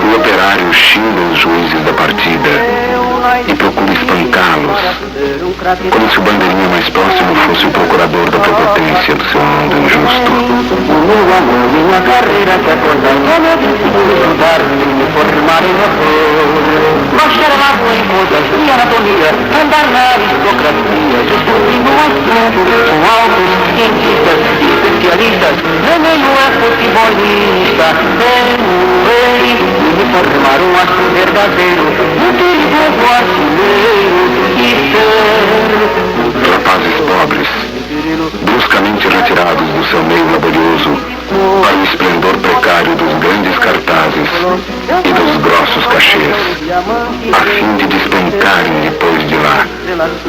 O operário xinga os juízes da partida e procura espancá-los, como se o bandeirinha mais próximo fosse o procurador da prepotência do seu mundo injusto. Minha carreira que acordar, como eu decidi ajudar-me, me formar em autor. Baixar a boa em contas e anatomia, andar na aristocracia, discutindo um assunto com altos cientistas e especialistas. Remeio é futebolista, rei, e me formar um astro verdadeiro, um perigoso artilheiro e ser. Rapazes pobres, bruscamente retirados do seu meio laborioso para o esplendor precário dos grandes cartazes e dos grossos cachês, a fim de despencarem depois de lá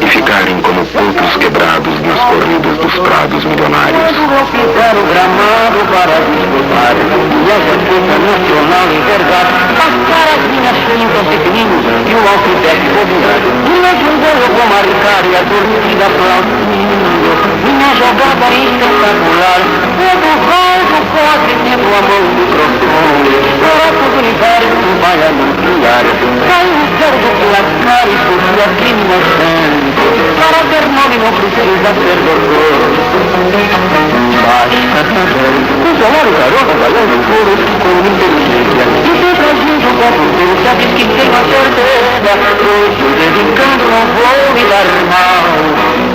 e ficarem como potros quebrados nas corridas dos prados milionários. Eu fizer o gramado para disputar e a bandeira nacional envergar, passar as minhas pintas e pininhos e o alfibete popular. Minha jogada eu vou marcar e a torcida aplaudindo. Minha jogada espetacular, todo vaso quase tendo a mão do microfone. Para todo o universo vai anunciar, sai um certo placar e surge aqui minha gente. Para ter nome não precisa ser doutor. Basta saber, um salário garoto valendo puro, com inteligência. E sempre agindo com prudência, diz que tem a certeza. Pois de vez em quando não vou me dar mal.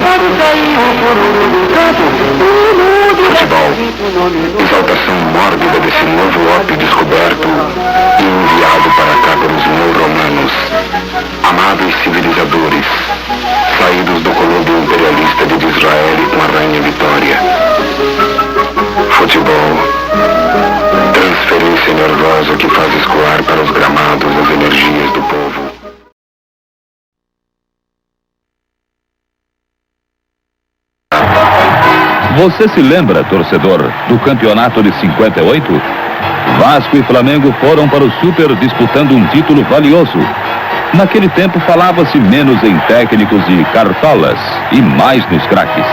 Pode sair um fururu do campo, Futebol, exaltação mórbida desse novo ópio descoberto e enviado para cá pelos neo-romanos, amáveis civilizadores, saídos do colúbio imperialista de Israel com a rainha Vitória. Futebol, transferência nervosa que faz escoar para os gramados as energias do povo. Você se lembra, torcedor, do campeonato de 58? Vasco e Flamengo foram para o Super disputando um título valioso. Naquele tempo falava-se menos em técnicos e cartolas e mais nos craques.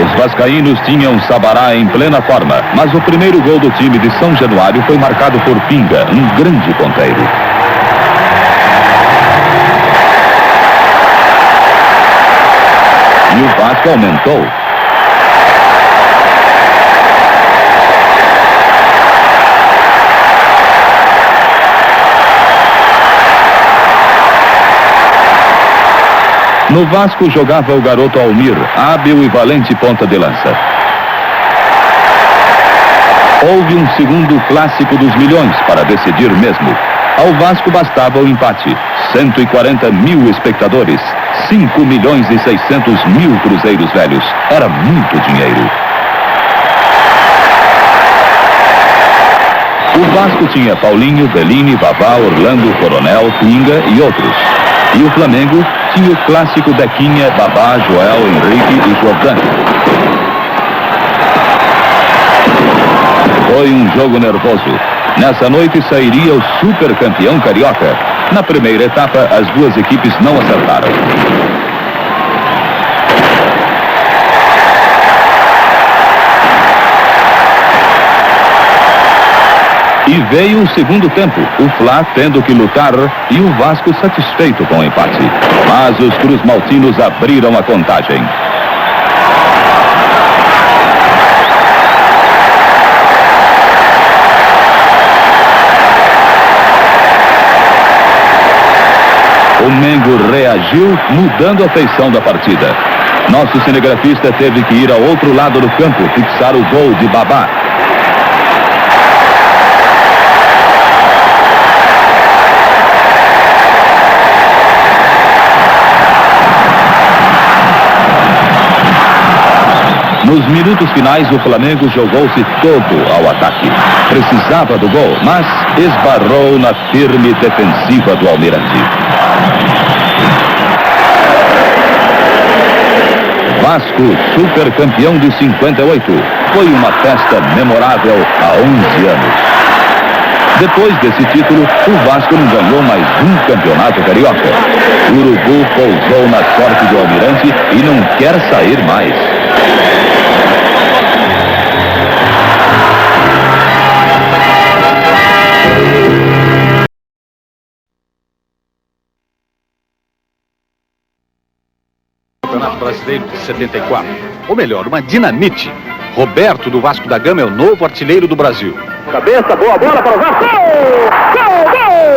Os vascaínos tinham Sabará em plena forma, mas o primeiro gol do time de São Januário foi marcado por Pinga, um grande ponteiro. E o Vasco aumentou. No Vasco jogava o garoto Almir, hábil e valente ponta de lança. Houve um segundo clássico dos milhões para decidir mesmo. Ao Vasco bastava o empate. 140 mil espectadores, 5 milhões e 600 mil cruzeiros velhos. Era muito dinheiro. O Vasco tinha Paulinho, Bellini, Vavá, Orlando, Coronel, Pinga e outros. E o Flamengo tinha o clássico Dequinha, Babá, Joel, Henrique e Jordan. Foi um jogo nervoso. Nessa noite sairia o super campeão carioca. Na primeira etapa, as duas equipes não acertaram. E veio o segundo tempo, o Fla tendo que lutar e o Vasco satisfeito com o empate. Mas os cruzmaltinos abriram a contagem. O Mengo reagiu, mudando a feição da partida. Nosso cinegrafista teve que ir ao outro lado do campo, fixar o gol de Babá. Nos minutos finais, o Flamengo jogou-se todo ao ataque. Precisava do gol, mas esbarrou na firme defensiva do Almirante. Vasco, super campeão de 58. Foi uma festa memorável há 11 anos. Depois desse título, o Vasco não ganhou mais um campeonato carioca. O Urubu pousou na sorte do Almirante e não quer sair mais. Campeonato Brasileiro de 74. Ou melhor, uma dinamite. Roberto do Vasco da Gama é o novo artilheiro do Brasil. Cabeça, boa bola para o Vasco. Gol! Gol!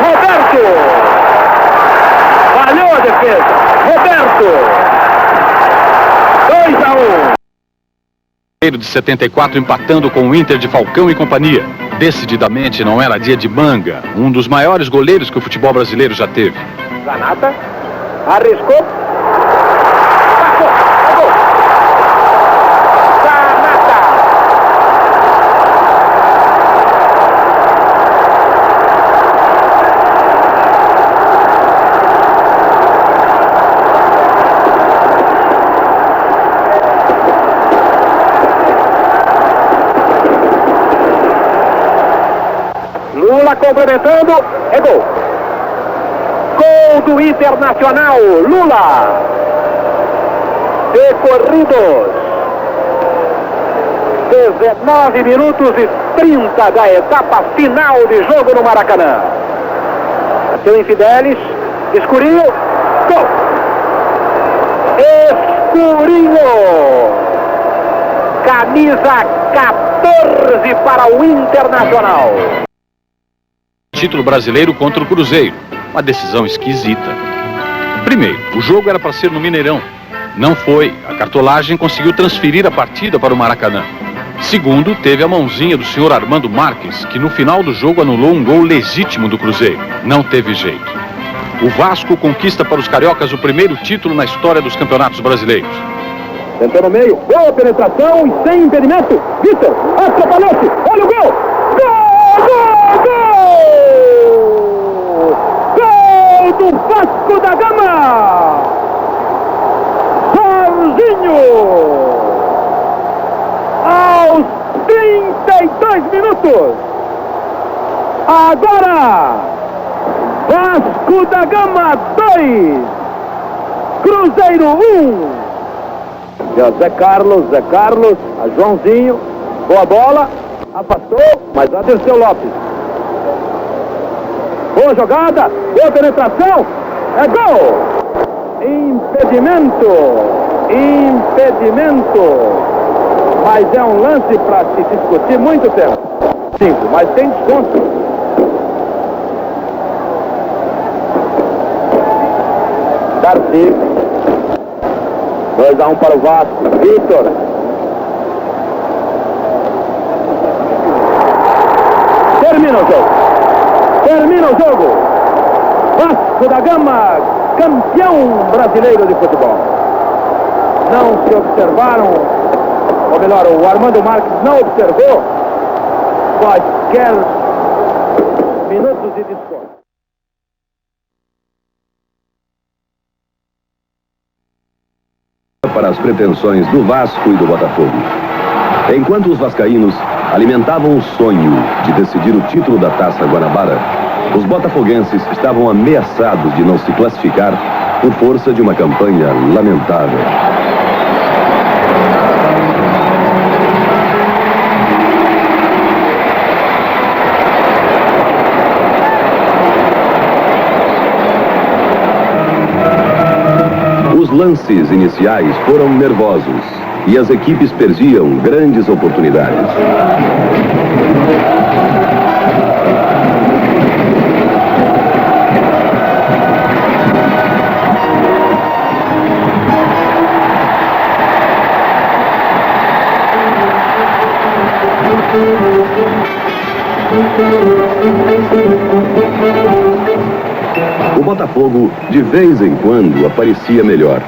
Roberto! Falhou a defesa. Roberto! 2-1. De 74 empatando com o Inter de Falcão e companhia. Decididamente não era dia de Manga, um dos maiores goleiros que o futebol brasileiro já teve. Zanata, arriscou. Passou, gol. Zanata. Lula complementando, é gol. Gol do Internacional, Lula. Decorridos 19 minutos e 30 da etapa final de jogo no Maracanã. Seu Infidelis, Escurinho, gol. Escurinho. Camisa 14 para o Internacional. Título brasileiro contra o Cruzeiro. Uma decisão esquisita. Primeiro, o jogo era para ser no Mineirão. Não foi. A cartolagem conseguiu transferir a partida para o Maracanã. Segundo, teve a mãozinha do senhor Armando Marques, que no final do jogo anulou um gol legítimo do Cruzeiro. Não teve jeito. O Vasco conquista para os cariocas o primeiro título na história dos campeonatos brasileiros. Tentou no meio, boa penetração e sem impedimento. Vitor, atrapalhou-se, olha o gol! Gol, gol, gol! Gol do Vasco da Gama! Jorginho! Aos 32 minutos! Agora! Vasco da Gama 2! Cruzeiro 1! Zé Carlos, a Joãozinho, boa bola, afastou, mas atenção Lopes. Boa jogada, boa penetração, é gol! Impedimento, mas é um lance para se discutir muito tempo. 5, mas tem desconto. Darcy. 2-1 para o Vasco. Vitor. Termina o jogo. Vasco da Gama, campeão brasileiro de futebol. Não se observaram, ou melhor, o Armando Marques não observou quaisquer minutos de desconto. Para as pretensões do Vasco e do Botafogo. Enquanto os vascaínos alimentavam o sonho de decidir o título da Taça Guanabara, os botafoguenses estavam ameaçados de não se classificar por força de uma campanha lamentável. Os lances iniciais foram nervosos e as equipes perdiam grandes oportunidades. O Botafogo, de vez em quando, aparecia melhor.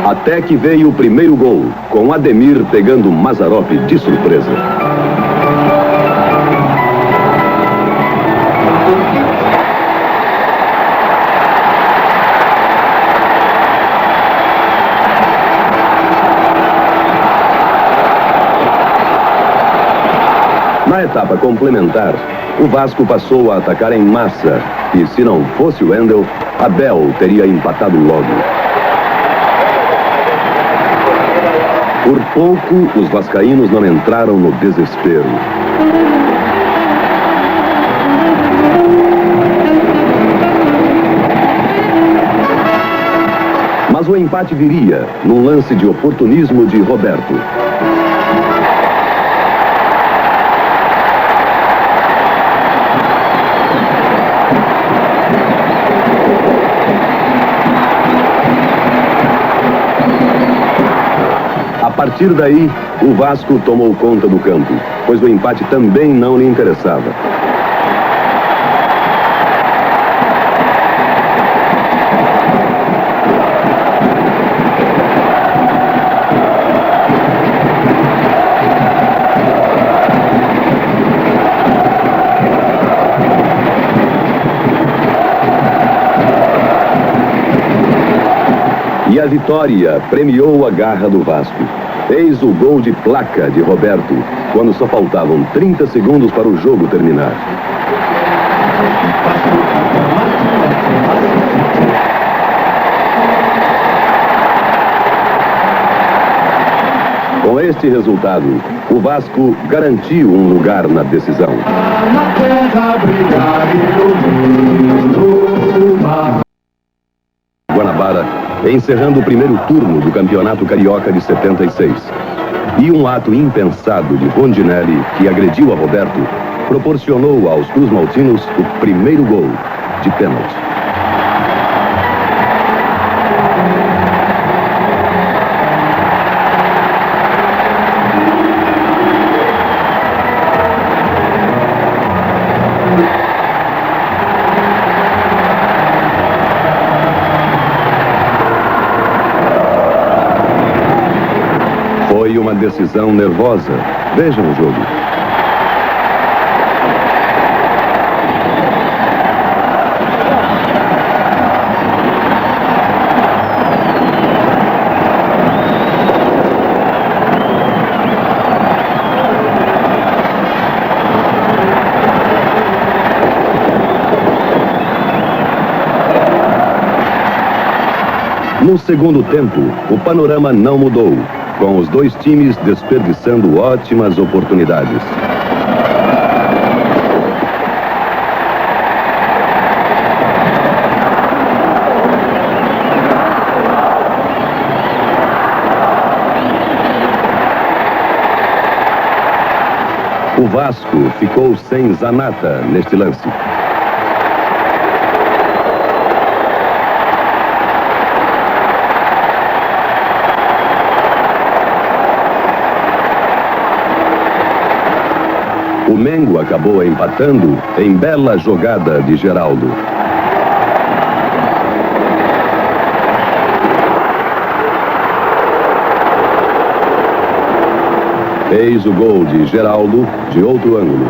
Até que veio o primeiro gol, com Ademir pegando Mazzaropi de surpresa. Na etapa complementar, o Vasco passou a atacar em massa e, se não fosse o Wendel, Abel teria empatado logo. Por pouco, os vascaínos não entraram no desespero. Mas o empate viria num lance de oportunismo de Roberto. A partir daí, o Vasco tomou conta do campo, pois o empate também não lhe interessava. E a vitória premiou a garra do Vasco. Eis o gol de placa de Roberto, quando só faltavam 30 segundos para o jogo terminar. Com este resultado, o Vasco garantiu um lugar na decisão. Guanabara, encerrando o primeiro turno do Campeonato Carioca de 76. E um ato impensado de Rondinelli, que agrediu a Roberto, proporcionou aos cruzmaltinos o primeiro gol de pênalti. Foi uma decisão nervosa. Vejam o jogo. No segundo tempo, o panorama não mudou, com os dois times desperdiçando ótimas oportunidades. O Vasco ficou sem Zanata neste lance. O Mengo acabou empatando em bela jogada de Geraldo. Eis o gol de Geraldo de outro ângulo.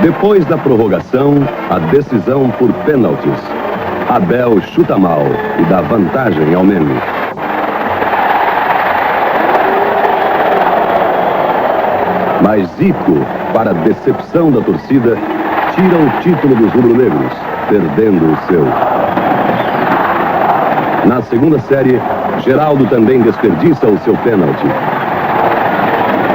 Depois da prorrogação, a decisão por pênaltis. Abel chuta mal e dá vantagem ao Mengo. Mas Zico, para a decepção da torcida, tira o título dos rubro-negros, perdendo o seu. Na segunda série, Geraldo também desperdiça o seu pênalti.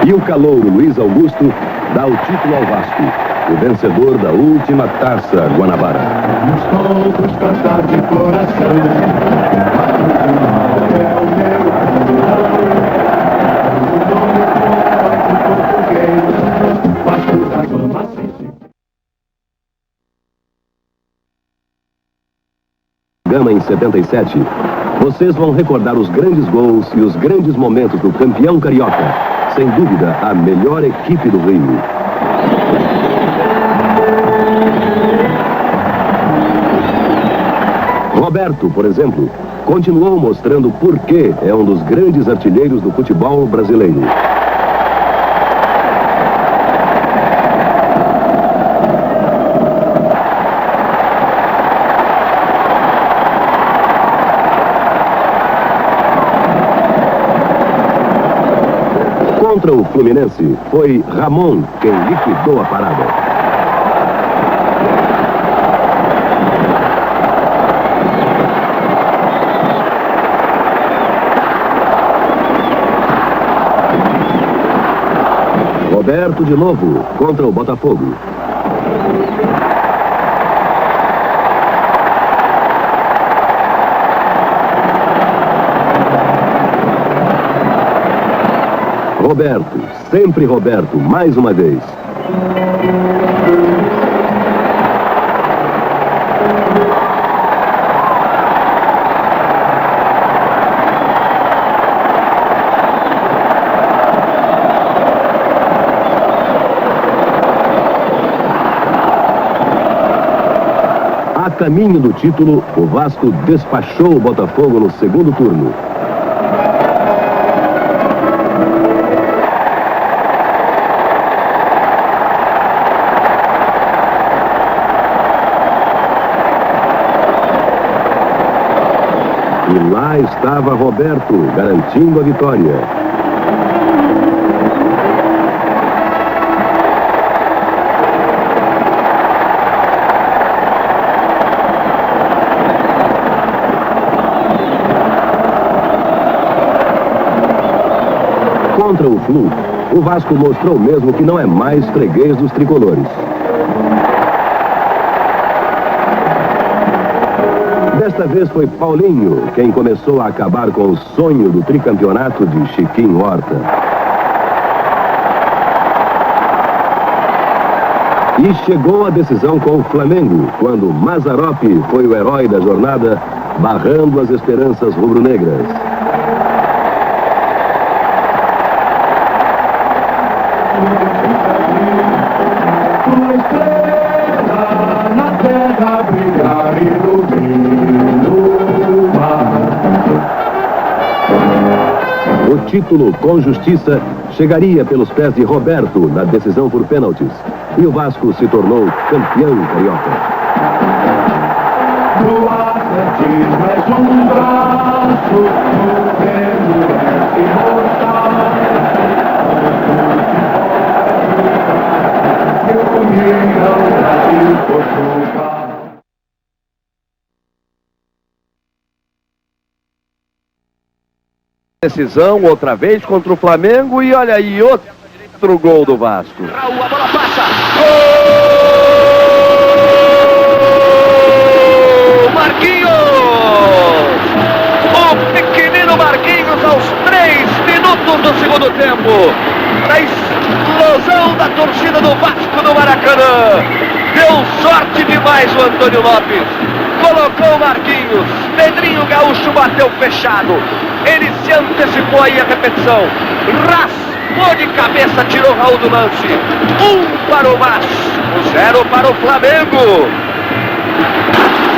E o calouro Luiz Augusto dá o título ao Vasco, o vencedor da última Taça Guanabara. Vamos todos cantar de coração. Gama em 77, vocês vão recordar os grandes gols e os grandes momentos do campeão carioca. Sem dúvida, a melhor equipe do Rio. Roberto, por exemplo, continuou mostrando por que é um dos grandes artilheiros do futebol brasileiro. Contra o Fluminense, foi Ramon quem liquidou a parada. Roberto de novo, contra o Botafogo. Roberto, sempre Roberto, mais uma vez. A caminho do título, o Vasco despachou o Botafogo no segundo turno. E lá estava Roberto, garantindo a vitória. Contra o Flu, o Vasco mostrou mesmo que não é mais freguês dos tricolores. Desta vez foi Paulinho quem começou a acabar com o sonho do tricampeonato de Chiquinho Horta. E chegou a decisão com o Flamengo, quando Mazzaropi foi o herói da jornada, barrando as esperanças rubro-negras. O título com justiça chegaria pelos pés de Roberto na decisão por pênaltis. E o Vasco se tornou campeão carioca. O atletismo é braço, o Grêmio é imortal. E o União, Brasil, Portugal. Decisão outra vez contra o Flamengo e olha aí outro gol do Vasco. A bola passa. Gol! Marquinhos! O pequenino Marquinhos aos 3 minutos do segundo tempo. Na explosão da torcida do Vasco no Maracanã. Deu sorte demais o Antônio Lopes. Colocou o Marquinhos. Pedrinho Gaúcho bateu fechado. Ele se antecipou aí a repetição. Raspou de cabeça, tirou Raul do lance. 1 para o Vasco, 0 para o Flamengo.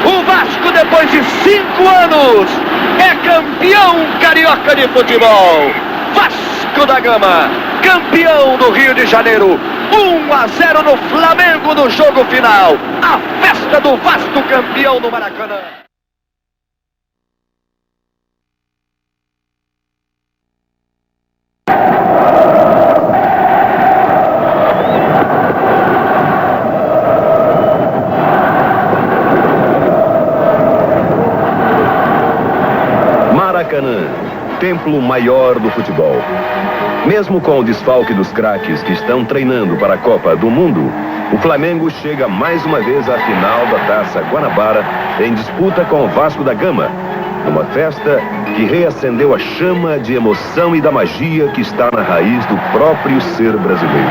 O Vasco, depois de 5 anos, é campeão carioca de futebol. Vasco da Gama, campeão do Rio de Janeiro. 1-0 no Flamengo no jogo final. A festa do Vasco campeão no Maracanã. templo maior do futebol. Mesmo com o desfalque dos craques que estão treinando para a Copa do Mundo, o Flamengo chega mais uma vez à final da Taça Guanabara em disputa com o Vasco da Gama, uma festa que reacendeu a chama de emoção e da magia que está na raiz do próprio ser brasileiro.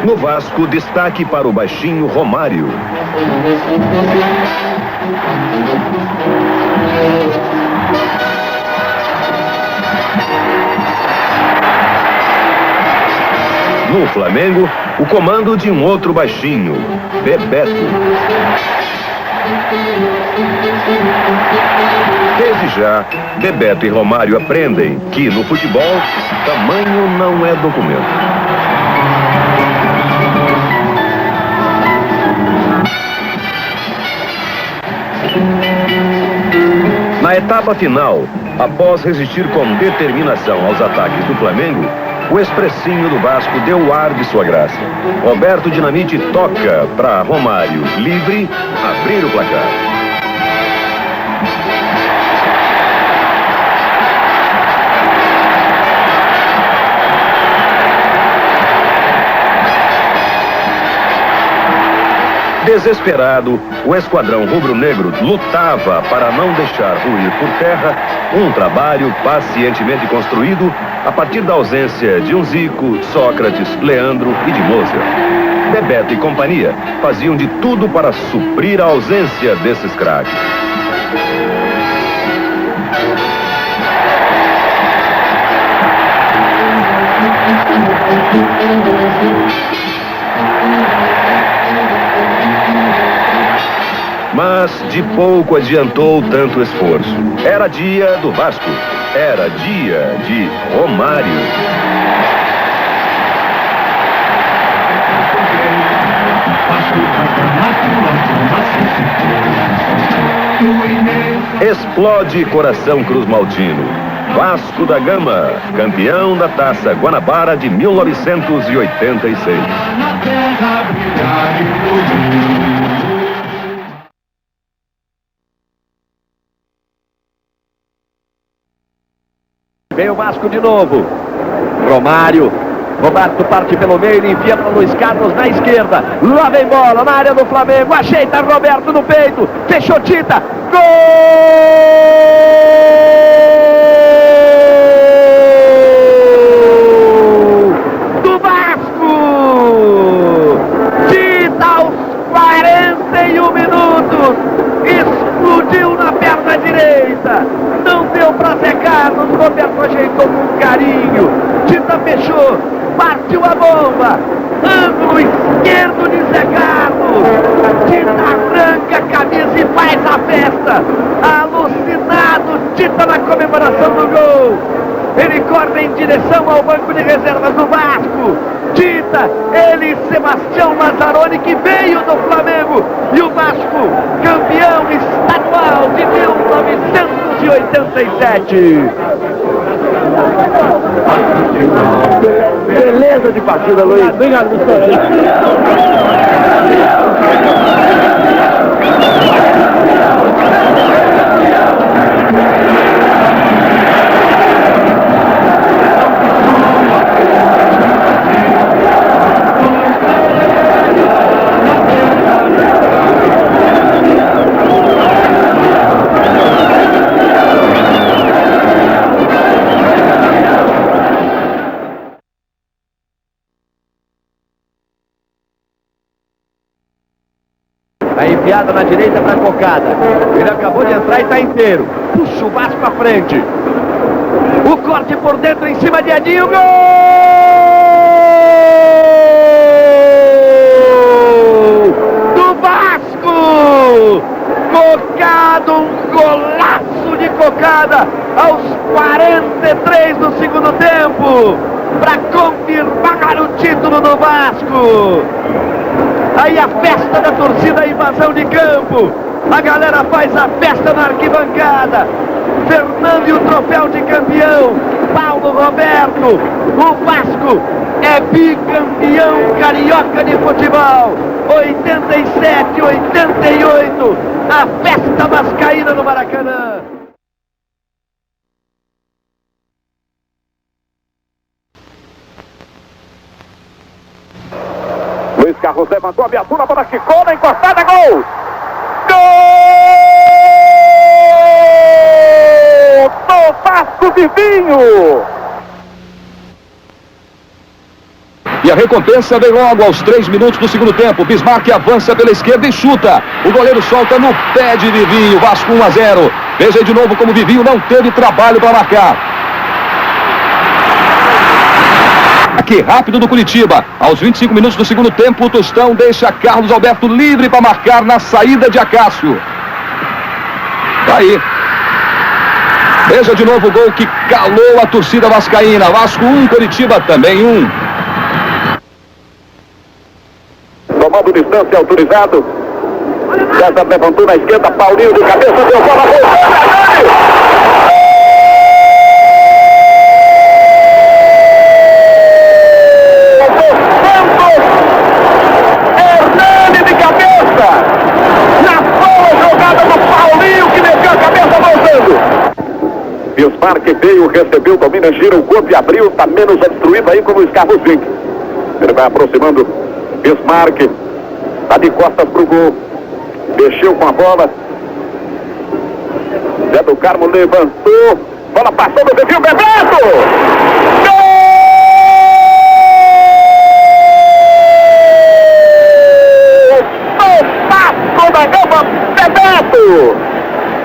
No Vasco, destaque para o baixinho Romário. No Flamengo, o comando de um outro baixinho, Bebeto. Desde já, Bebeto e Romário aprendem que no futebol, tamanho não é documento. Na etapa final, após resistir com determinação aos ataques do Flamengo, o expressinho do Vasco deu o ar de sua graça. Roberto Dinamite toca para Romário, livre, abrir o placar. Desesperado, o esquadrão rubro-negro lutava para não deixar ruir por terra um trabalho pacientemente construído a partir da ausência de um Zico, Sócrates, Leandro e de Moser. Bebeto e companhia faziam de tudo para suprir a ausência desses craques. Mas de pouco adiantou tanto esforço. Era dia do Vasco. Era dia de Romário. Explode coração cruzmaltino. Vasco da Gama, campeão da Taça Guanabara de 1986. Vem o Vasco de novo. Romário. Roberto parte pelo meio e envia para Luiz Carlos na esquerda. Lá vem bola na área do Flamengo. Ajeita Roberto no peito. Fechou Tita. Gol! Do Vasco! Tita aos 41 minutos. Explodiu na perna direita. Não deu para Zé Carlos. Roberto ajeitou com carinho. Tita fechou. Partiu a bomba. Ângulo esquerdo de Zé Carlos. Tita arranca a camisa e faz a festa. Alucinado, Tita na comemoração do gol. Ele corre em direção ao banco de reservas do Vasco. Tita, ele e Sebastião Lazzaroni, que veio do Flamengo. E o Vasco, campeão estadual de 1987. Beleza de partida, Luiz. Obrigado, A enfiada na direita para Cocada. Ele acabou de entrar e está inteiro. Puxa o Vasco para frente. O corte por dentro em cima de Edinho. Gol! Do Vasco! Cocada, um golaço de Cocada aos 43 do segundo tempo para confirmar o título do Vasco. Aí a festa da torcida, a invasão de campo. A galera faz a festa na arquibancada. Fernando e o troféu de campeão. Paulo Roberto. O Vasco é bicampeão carioca de futebol. 87, 88, a festa vascaína no Maracanã. Luiz Carlos levantou a viatura para Chicó, na encostada, gol! Gol do Vasco Vivinho! E a recompensa vem logo aos 3 minutos do segundo tempo. Bismarck avança pela esquerda e chuta. O goleiro solta no pé de Vivinho. Vasco 1-0. Veja aí de novo como Vivinho não teve trabalho para marcar. Aqui, rápido do Curitiba. Aos 25 minutos do segundo tempo, o Tostão deixa Carlos Alberto livre para marcar na saída de Acácio. Tá aí. Veja de novo o gol que calou a torcida vascaína. Vasco 1, Curitiba também 1. Tomando distância, autorizado. César levantou na esquerda, Paulinho de cabeça, deu bola, gol! Hernani de cabeça! Na boa jogada do Paulinho, que meteu a cabeça voltando. Bismarck veio, recebeu, domina, gira o corpo e abriu, está menos obstruído aí como o Carlos Vinck. Ele vai aproximando. Bismarck está de costas pro gol, mexeu com a bola. Zé do Carmo levantou, bola passou no perfil, Bebeto! Gol! Do Vasco da Gama, Bebeto!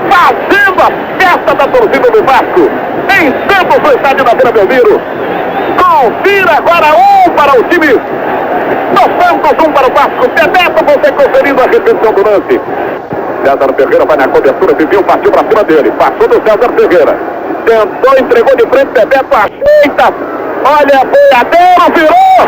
Fazendo a festa da torcida do Vasco em Santos, no estádio da Vila Belmiro. Confira agora 1 para o time do Santos, 1 para o Vasco. Bebeto, você conferindo a repetição do lance. César Ferreira vai na cobertura, Vivinho partiu para cima dele. Passou do César Ferreira. Tentou, entregou de frente, Bebeto ajeita. Olha, boiadeiro, virou.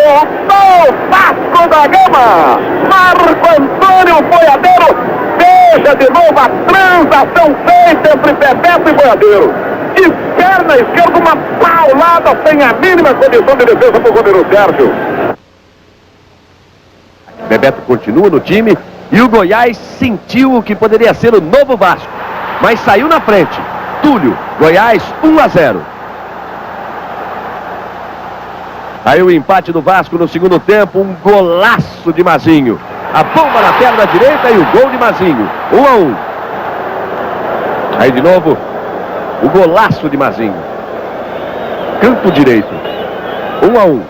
Gol do Vasco da Gama. Marco Antônio Boiadeiro. Veja de novo a transação feita entre Bebeto e Boiadeiro. De perna esquerda, uma paulada sem a mínima condição de defesa para o goleiro Sérgio. Bebeto continua no time e o Goiás sentiu o que poderia ser o novo Vasco, mas saiu na frente. Túlio, Goiás 1-0. Aí o empate do Vasco no segundo tempo, um golaço de Mazinho. A bomba na perna direita e o gol de Mazinho. 1-1. Aí de novo, o golaço de Mazinho. Canto direito. 1-1.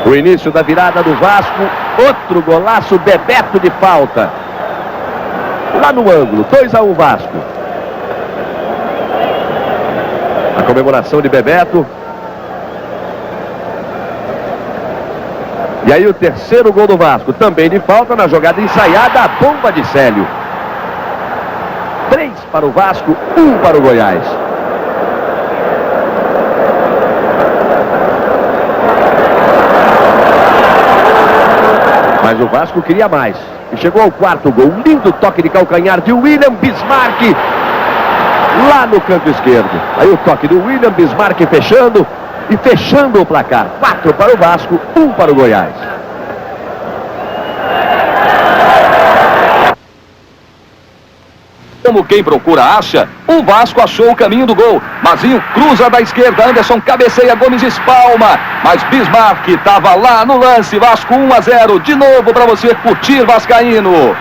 O início da virada do Vasco. Outro golaço, Bebeto de falta. Lá no ângulo. 2-1 Vasco. A comemoração de Bebeto. E aí o terceiro gol do Vasco. Também de falta na jogada ensaiada. A bomba de Célio. 3 para o Vasco, 1 para o Goiás. Mas o Vasco queria mais. E chegou ao quarto gol. Um lindo toque de calcanhar de William Bismarck. Lá no canto esquerdo. Aí o toque do William Bismarck fechando. E fechando o placar. 4 para o Vasco, 1 para o Goiás. Como quem procura acha, o Vasco achou o caminho do gol. Mazinho cruza da esquerda, Anderson cabeceia, Gomes espalma. Mas Bismarck estava lá no lance. Vasco 1-0, de novo para você curtir, vascaíno.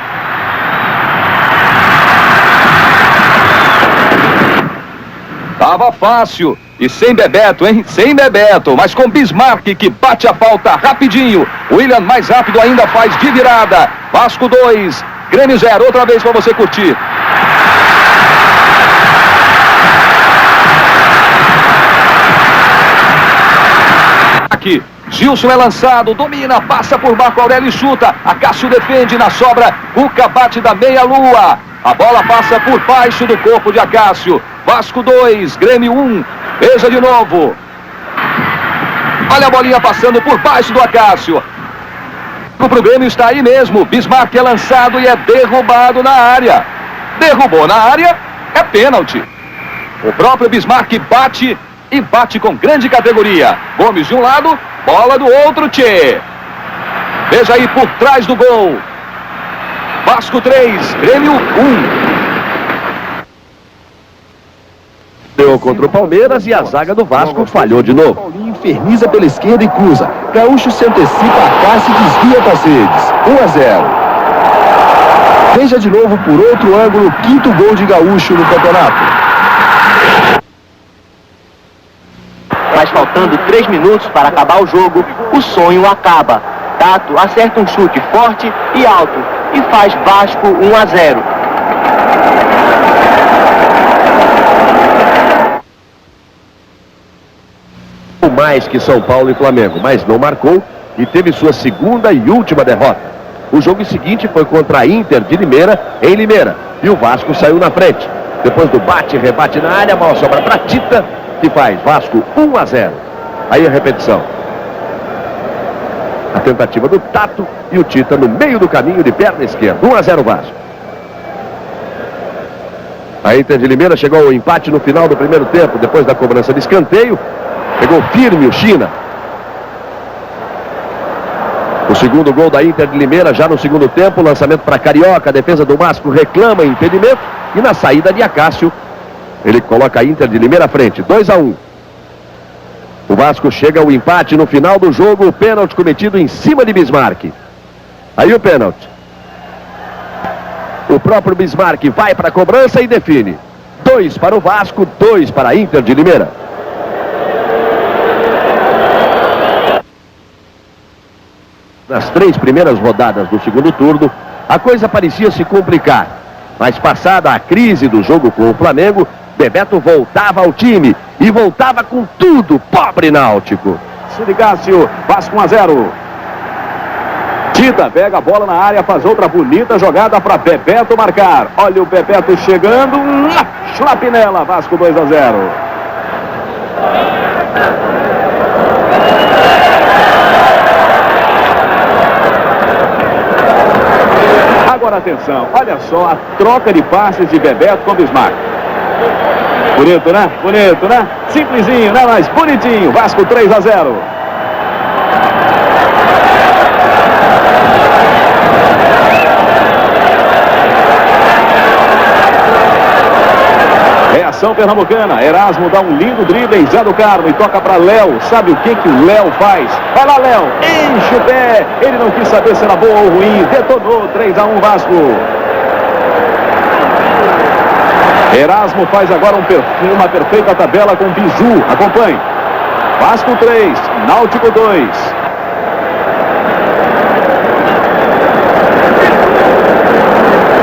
Tava fácil. E sem Bebeto, hein? Sem Bebeto, mas com Bismarck que bate a falta rapidinho. William mais rápido ainda faz de virada. Vasco 2, Grêmio 0, outra vez para você curtir. Aqui, Gilson é lançado, domina, passa por Marco Aurélio e chuta. Acácio defende, na sobra, Cuca bate da meia-lua. A bola passa por baixo do corpo de Acácio. Vasco 2, Grêmio 1. Veja de novo. Olha a bolinha passando por baixo do Acácio. O Grêmio está aí mesmo. Bismarck é lançado e é derrubado na área. Derrubou na área, é pênalti. O próprio Bismarck bate e bate com grande categoria. Gomes de um lado, bola do outro, Tchê. Veja aí por trás do gol. Vasco 3, Grêmio 1. Deu contra o Palmeiras e a zaga do Vasco falhou de novo. Paulinho inferniza pela esquerda e cruza. Gaúcho se antecipa a passe e desvia para as redes. 1-0. Veja de novo por outro ângulo, quinto gol de Gaúcho no campeonato. Mas faltando 3 minutos para acabar o jogo, o sonho acaba. Tato acerta um chute forte e alto e faz Vasco 1-0. Mais que São Paulo e Flamengo, mas não marcou e teve sua segunda e última derrota. O jogo seguinte foi contra a Inter de Limeira, em Limeira, e o Vasco saiu na frente. Depois do bate-rebate na área, a bola sobra para Tita, que faz Vasco 1-0. Aí a repetição. A tentativa do Tato e o Tita no meio do caminho de perna esquerda. 1-0 Vasco. A Inter de Limeira chegou ao empate no final do primeiro tempo, depois da cobrança de escanteio. Pegou firme o China. O segundo gol da Inter de Limeira já no segundo tempo. Lançamento para Carioca. A defesa do Vasco reclama impedimento. E na saída de Acácio, ele coloca a Inter de Limeira à frente. 2-1. O Vasco chega ao empate no final do jogo. O pênalti cometido em cima de Bismarck. Aí o pênalti. O próprio Bismarck vai para a cobrança e define. 2 para o Vasco, 2 para a Inter de Limeira. Nas 3 primeiras rodadas do segundo turno, a coisa parecia se complicar. Mas passada a crise do jogo com o Flamengo, Bebeto voltava ao time e voltava com tudo, pobre Náutico. Sirigácio, Vasco 1-0. Tita pega a bola na área, faz outra bonita jogada para Bebeto marcar. Olha o Bebeto chegando, Schlapinella, Vasco 2-0. Agora atenção, olha só a troca de passes de Bebeto com Bismarck. Bonito, né? Bonito, né? Simplesinho, né? Mas bonitinho. Vasco 3-0. Reação pernambucana. Erasmo dá um lindo drible em Zé do Carmo e toca para Léo. Sabe o que o Léo faz? Vai lá, Léo. Enche o pé. Ele não quis saber se era boa ou ruim. Detonou. 3-1 Vasco. Erasmo faz agora uma perfeita tabela com Bizu. Acompanhe. Vasco 3, Náutico 2.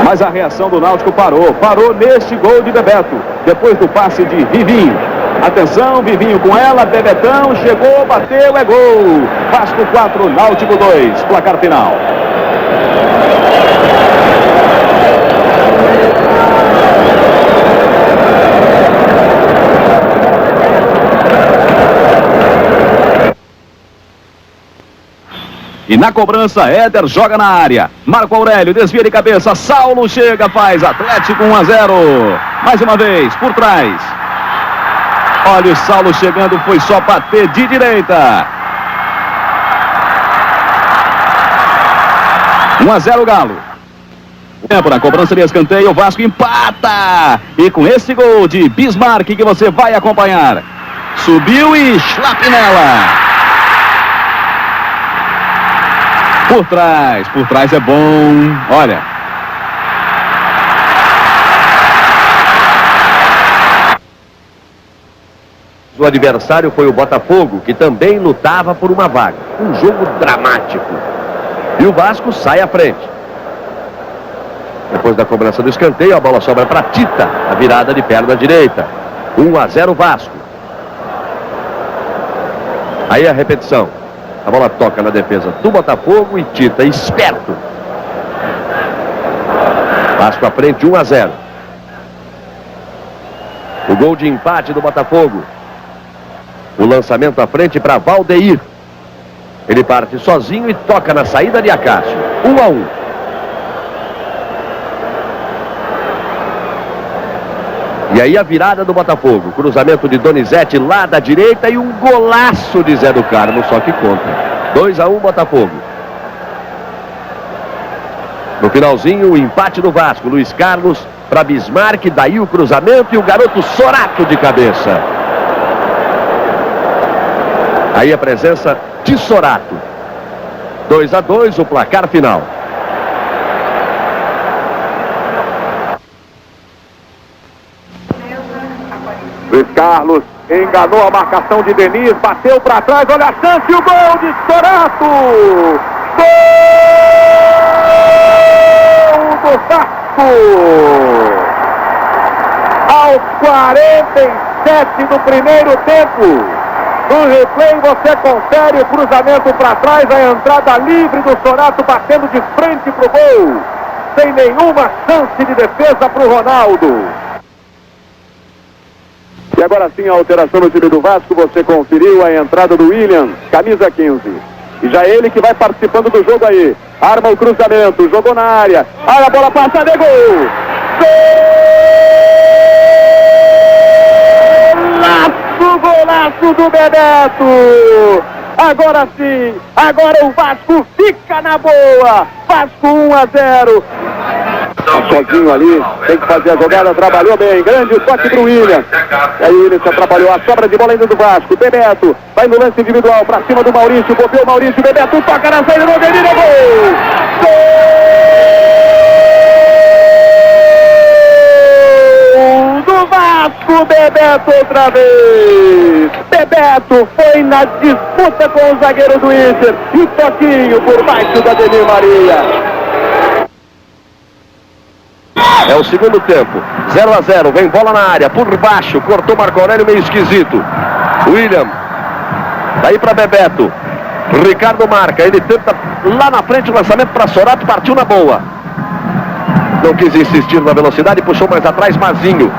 Mas a reação do Náutico parou neste gol de Bebeto, depois do passe de Vivinho. Atenção, Vivinho com ela, Bebetão, chegou, bateu, é gol. Vasco 4, Náutico 2, placar final. E na cobrança, Éder joga na área. Marco Aurélio desvia de cabeça. Saulo chega, faz Atlético 1-0. Mais uma vez, por trás. Olha o Saulo chegando, foi só bater de direita. 1-0 Galo. Tempo na cobrança de escanteio, o Vasco empata. E com esse gol de Bismarck que você vai acompanhar. Subiu e Schlapinella. Por trás é bom, olha. O adversário foi o Botafogo, que também lutava por uma vaga. Um jogo dramático. E o Vasco sai à frente. Depois da cobrança do escanteio, a bola sobra para Tita, a virada de perna direita. 1-0 Vasco. Aí a repetição. A bola toca na defesa do Botafogo e Tita, esperto. Vasco à frente, 1-0. O gol de empate do Botafogo. O lançamento à frente para Valdeir. Ele parte sozinho e toca na saída de Acácio. 1-1. E aí a virada do Botafogo. Cruzamento de Donizete lá da direita e um golaço de Zé do Carmo, só que contra. 2-1 Botafogo. No finalzinho, o empate do Vasco. Luiz Carlos para Bismarck, daí o cruzamento e o garoto Sorato de cabeça. Aí a presença de Sorato. 2-2 o placar final. Luiz Carlos enganou a marcação de Denis, bateu para trás, olha a chance, o gol de Sorato! Gol do Vasco! Aos 47 do primeiro tempo. No replay você confere o cruzamento para trás, a entrada livre do Sorato batendo de frente pro gol. Sem nenhuma chance de defesa para o Ronaldo. E agora sim a alteração no time do Vasco, você conferiu a entrada do William, camisa 15. E já ele que vai participando do jogo aí. Arma o cruzamento, jogou na área. Olha a bola passada, é gol! Golaço do Bebeto! Agora sim, agora o Vasco fica na boa. Vasco 1-0. Sozinho ali, tem que fazer a jogada, trabalhou bem, grande toque pro William. E aí o William se atrapalhou, a sobra de bola ainda do Vasco. Bebeto vai no lance individual pra cima do Maurício, bobeou o Maurício, Bebeto toca na saída do Avenida, gol! Gol do Vasco, Bebeto outra vez. Bebeto foi na disputa com o zagueiro do Inter e o toquinho por baixo da Ademir Maria. É o segundo tempo, 0-0, vem bola na área, por baixo, cortou Marco Aurélio meio esquisito. William, daí para Bebeto, Ricardo marca, ele tenta lá na frente o lançamento para Sorato, partiu na boa. Não quis insistir na velocidade, puxou mais atrás, Mazinho.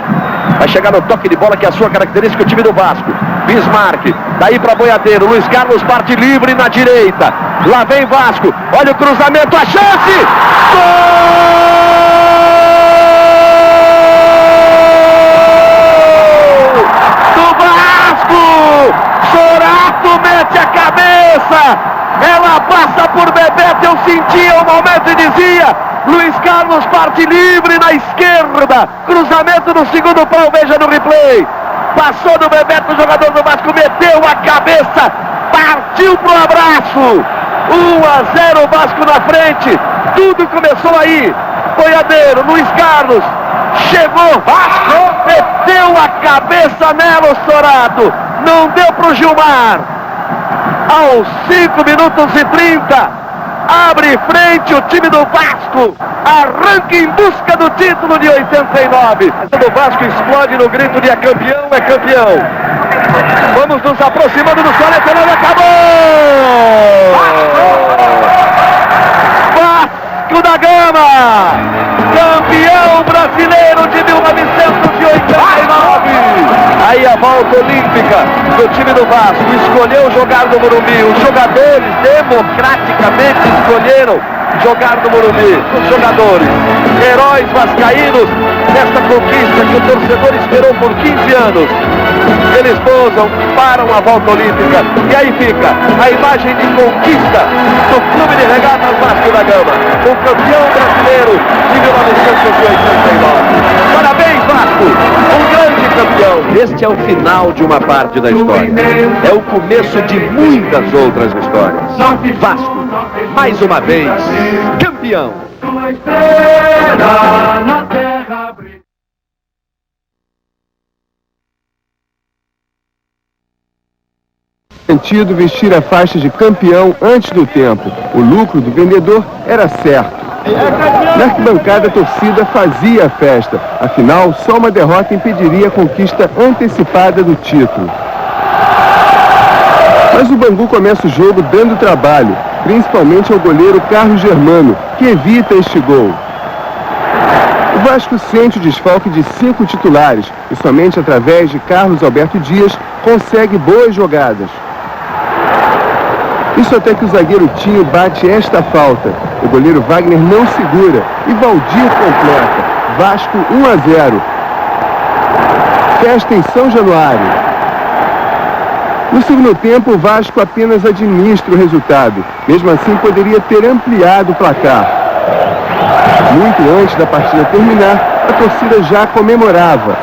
Vai chegar no toque de bola que é a sua característica, o time do Vasco. Bismarck, daí para Boiadeiro, Luiz Carlos parte livre na direita. Lá vem Vasco, olha o cruzamento, a chance! Gol! Sorato mete a cabeça, ela passa por Bebeto, eu sentia o momento e dizia, Luiz Carlos parte livre na esquerda, cruzamento no segundo pau, veja no replay, passou do Bebeto, o jogador do Vasco meteu a cabeça, partiu pro abraço, 1-0 Vasco na frente, tudo começou aí, Boiadeiro, Luiz Carlos, chegou, Vasco, meteu a cabeça nela o Sorato, não deu pro Gilmar, aos 5 minutos e 30, abre frente o time do Vasco, arranca em busca do título de 89, o Vasco explode no grito de é campeão, vamos nos aproximando do Soletrano, acabou! Vasco da Gama, campeão brasileiro de 1989. Aí a volta olímpica do time do Vasco escolheu jogar no Morumbi. Os jogadores democraticamente escolheram jogar no Morumbi. Os jogadores, heróis vascaínos nesta conquista que o torcedor esperou por 15 anos. Eles pousam, param a volta olímpica e aí fica a imagem de conquista do Clube de Regatas Vasco da Gama, o campeão brasileiro de 1989. Parabéns, Vasco, um grande campeão. Este é o final de uma parte da história, é o começo de muitas outras histórias. Vasco, mais uma vez, campeão. Sentido vestir a faixa de campeão antes do tempo. O lucro do vendedor era certo. Na arquibancada, a torcida fazia a festa. Afinal, só uma derrota impediria a conquista antecipada do título. Mas o Bangu começa o jogo dando trabalho, principalmente ao goleiro Carlos Germano, que evita este gol. O Vasco sente o desfalque de 5 titulares e somente através de Carlos Alberto Dias consegue boas jogadas. Isso até que o zagueiro Tinho bate esta falta. O goleiro Wagner não segura e Valdir completa. Vasco 1-0. Festa em São Januário. No segundo tempo, o Vasco apenas administra o resultado. Mesmo assim, poderia ter ampliado o placar. Muito antes da partida terminar, a torcida já comemorava.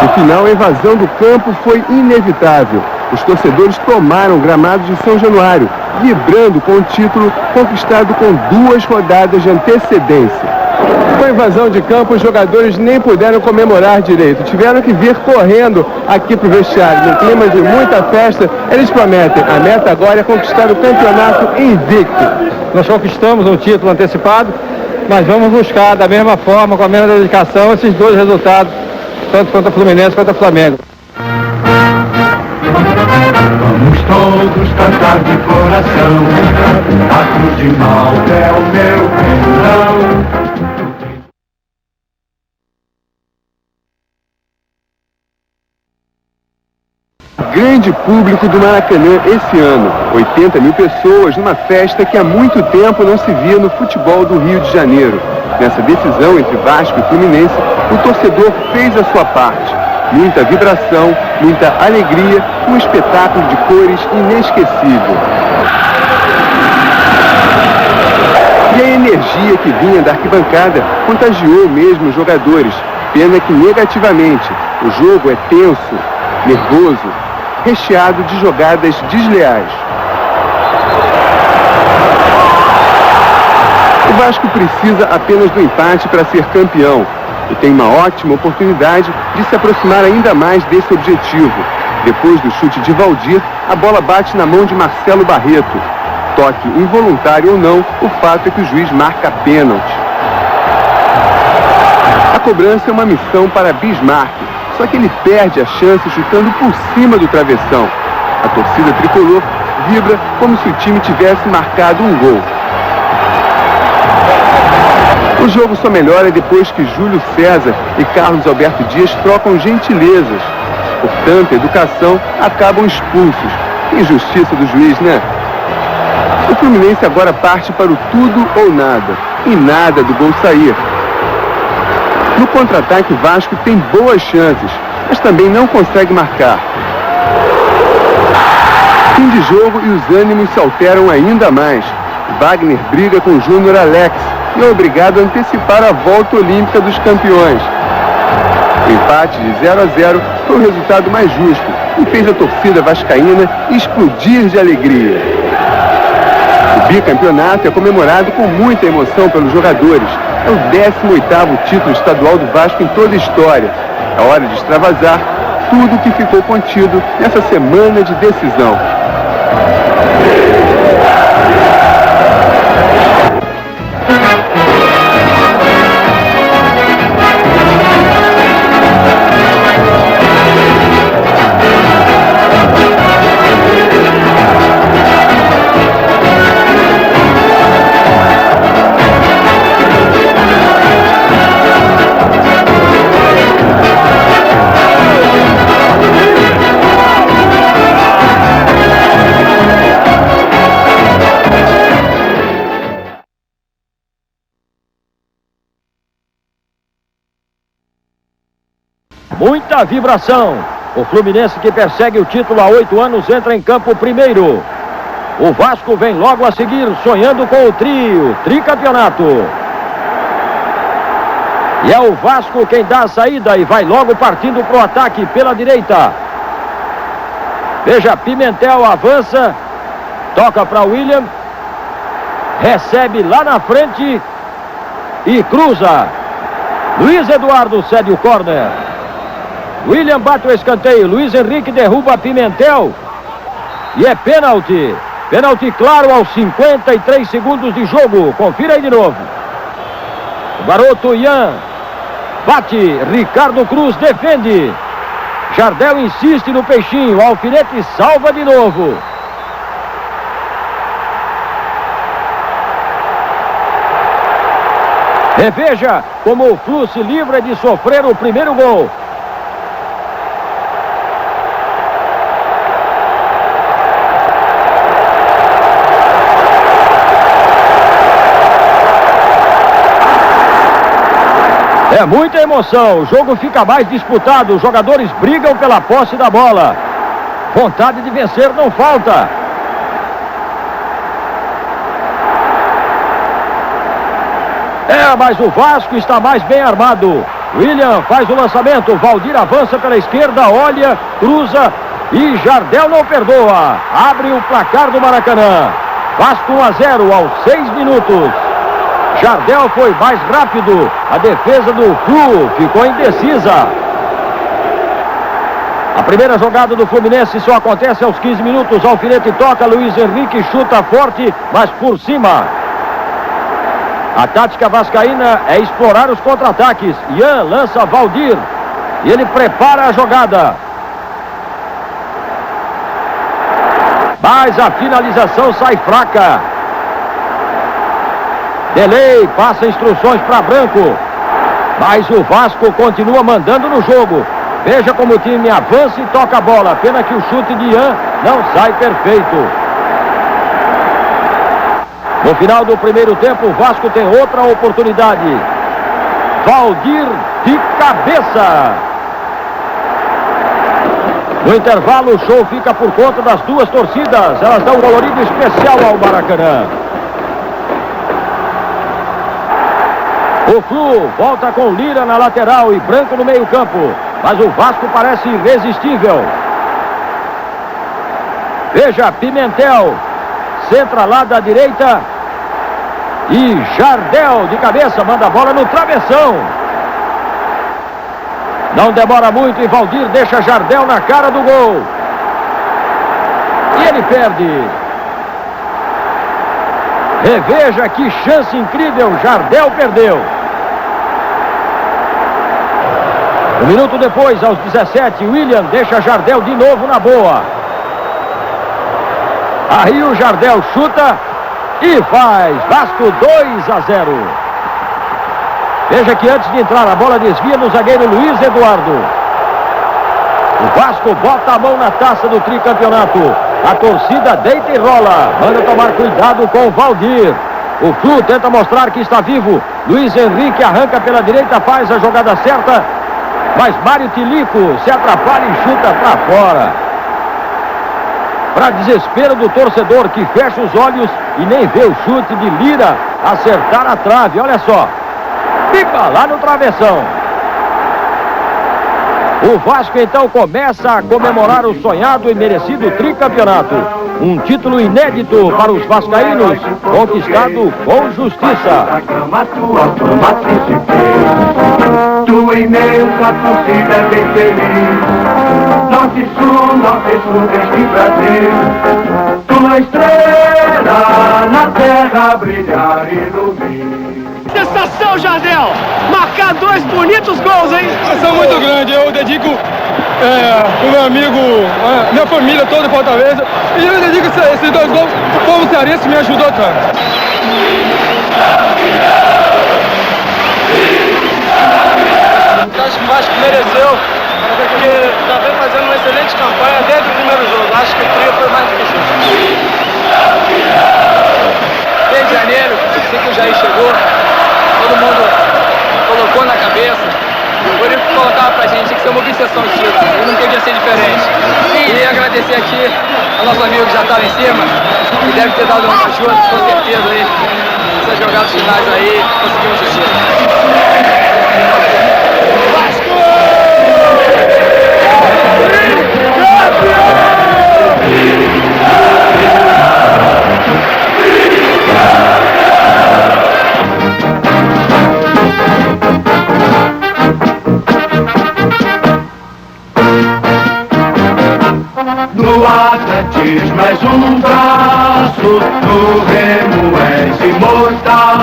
No final, a invasão do campo foi inevitável. Os torcedores tomaram o gramado de São Januário, vibrando com o título conquistado com 2 rodadas de antecedência. Com a invasão de campo, os jogadores nem puderam comemorar direito. Tiveram que vir correndo aqui para o vestiário. No clima de muita festa, eles prometem. A meta agora é conquistar o campeonato invicto. Nós conquistamos um título antecipado, mas vamos buscar da mesma forma, com a mesma dedicação, esses 2 resultados, tanto contra o Fluminense quanto o Flamengo. Vamos todos cantar de coração, a cruz de Malta é o meu pendão. Grande público do Maracanã esse ano, 80 mil pessoas numa festa que há muito tempo não se via no futebol do Rio de Janeiro. Nessa decisão entre Vasco e Fluminense, o torcedor fez a sua parte. Muita vibração, muita alegria, um espetáculo de cores inesquecível. E a energia que vinha da arquibancada contagiou mesmo os jogadores, pena que negativamente. O jogo é tenso, nervoso, recheado de jogadas desleais. O Vasco precisa apenas do empate para ser campeão e tem uma ótima oportunidade de se aproximar ainda mais desse objetivo. Depois do chute de Valdir, a bola bate na mão de Marcelo Barreto. Toque involuntário ou não, o fato é que o juiz marca pênalti. A cobrança é uma missão para Bismarck, só que ele perde a chance chutando por cima do travessão. A torcida tricolor vibra como se o time tivesse marcado um gol. O jogo só melhora depois que Júlio César e Carlos Alberto Dias trocam gentilezas. Portanto, a educação acabam expulsos. Injustiça do juiz, né? O Fluminense agora parte para o tudo ou nada. E nada do gol sair. No contra-ataque, Vasco tem boas chances, mas também não consegue marcar. Fim de jogo e os ânimos se alteram ainda mais. Wagner briga com Júnior Alex e é obrigado a antecipar a volta olímpica dos campeões. O empate de 0-0 foi o resultado mais justo e fez a torcida vascaína explodir de alegria. O bicampeonato é comemorado com muita emoção pelos jogadores. É o 18º título estadual do Vasco em toda a história. É hora de extravasar tudo que ficou contido nessa semana de decisão. Muita vibração. O Fluminense, que persegue o título há 8 anos, entra em campo primeiro. O Vasco vem logo a seguir, sonhando com o tricampeonato. E é o Vasco quem dá a saída e vai logo partindo para o ataque pela direita. Veja, Pimentel avança, toca para William, recebe lá na frente e cruza. Luiz Eduardo cede o córner. William bate o escanteio. Luiz Henrique derruba Pimentel. E é pênalti. Pênalti claro aos 53 segundos de jogo. Confira aí de novo. O garoto Ian bate. Ricardo Cruz defende. Jardel insiste no peixinho. O alfinete salva de novo. Reveja como o Flu se livra de sofrer o primeiro gol. É muita emoção, o jogo fica mais disputado, os jogadores brigam pela posse da bola. Vontade de vencer não falta. Mas o Vasco está mais bem armado. William faz o lançamento, Valdir avança pela esquerda, olha, cruza e Jardel não perdoa. Abre o placar do Maracanã. Vasco 1-0 aos 6 minutos. Jardel foi mais rápido. A defesa do Flu ficou indecisa. A primeira jogada do Fluminense só acontece aos 15 minutos. Alfinete toca, Luiz Henrique chuta forte, mas por cima. A tática vascaína é explorar os contra-ataques. Ian lança Valdir e ele prepara a jogada. Mas a finalização sai fraca. Delay passa instruções para Branco. Mas o Vasco continua mandando no jogo. Veja como o time avança e toca a bola. Pena que o chute de Ian não sai perfeito. No final do primeiro tempo, o Vasco tem outra oportunidade. Valdir de cabeça. No intervalo, o show fica por conta das duas torcidas. Elas dão um colorido especial ao Maracanã. O Flu volta com Lira na lateral e Branco no meio-campo. Mas o Vasco parece irresistível. Veja, Pimentel. Centra lá da direita. E Jardel de cabeça manda a bola no travessão. Não demora muito e Valdir deixa Jardel na cara do gol. E ele perde. Reveja que chance incrível. Jardel perdeu. Um minuto depois, aos 17, William deixa Jardel de novo na boa. Aí o Jardel chuta e faz. Vasco 2-0. Veja que antes de entrar a bola desvia no zagueiro Luiz Eduardo. O Vasco bota a mão na taça do tricampeonato. A torcida deita e rola. Manda tomar cuidado com o Valdir. O Flu tenta mostrar que está vivo. Luiz Henrique arranca pela direita, faz a jogada certa. Mas Mário Tilico se atrapalha e chuta para fora. Para desespero do torcedor que fecha os olhos e nem vê o chute de Lira acertar a trave. Olha só. Fica lá no travessão. O Vasco então começa a comemorar o sonhado e merecido tricampeonato. Um título inédito para os vascaínos, conquistado com justiça. Tua imensa torcida é bem feliz. Norte e sul, norte e sul deste Brasil. Tua estrela na terra brilhar e ilumina. Sensação, Jardel! Marcar 2 bonitos gols, hein? São muito grande, eu dedico o meu amigo, minha família toda em Fortaleza. E eu dedico esses 2 gols, o povo cearense me ajudou tanto. Acho que o Vasco mereceu, porque já vem fazendo uma excelente campanha desde o primeiro jogo. Acho que o trio foi mais difícil. Desde janeiro, assim que o Jair chegou, todo mundo colocou na cabeça. O Eurico colocava pra gente que ser uma obsessão de título, e não podia ser diferente. E agradecer aqui ao nosso amigo que já estava em cima, que deve ter dado uma ajuda, com certeza, aí. Essas jogadas finais aí, conseguimos o título. No atletismo és um braço, no remo és imortal.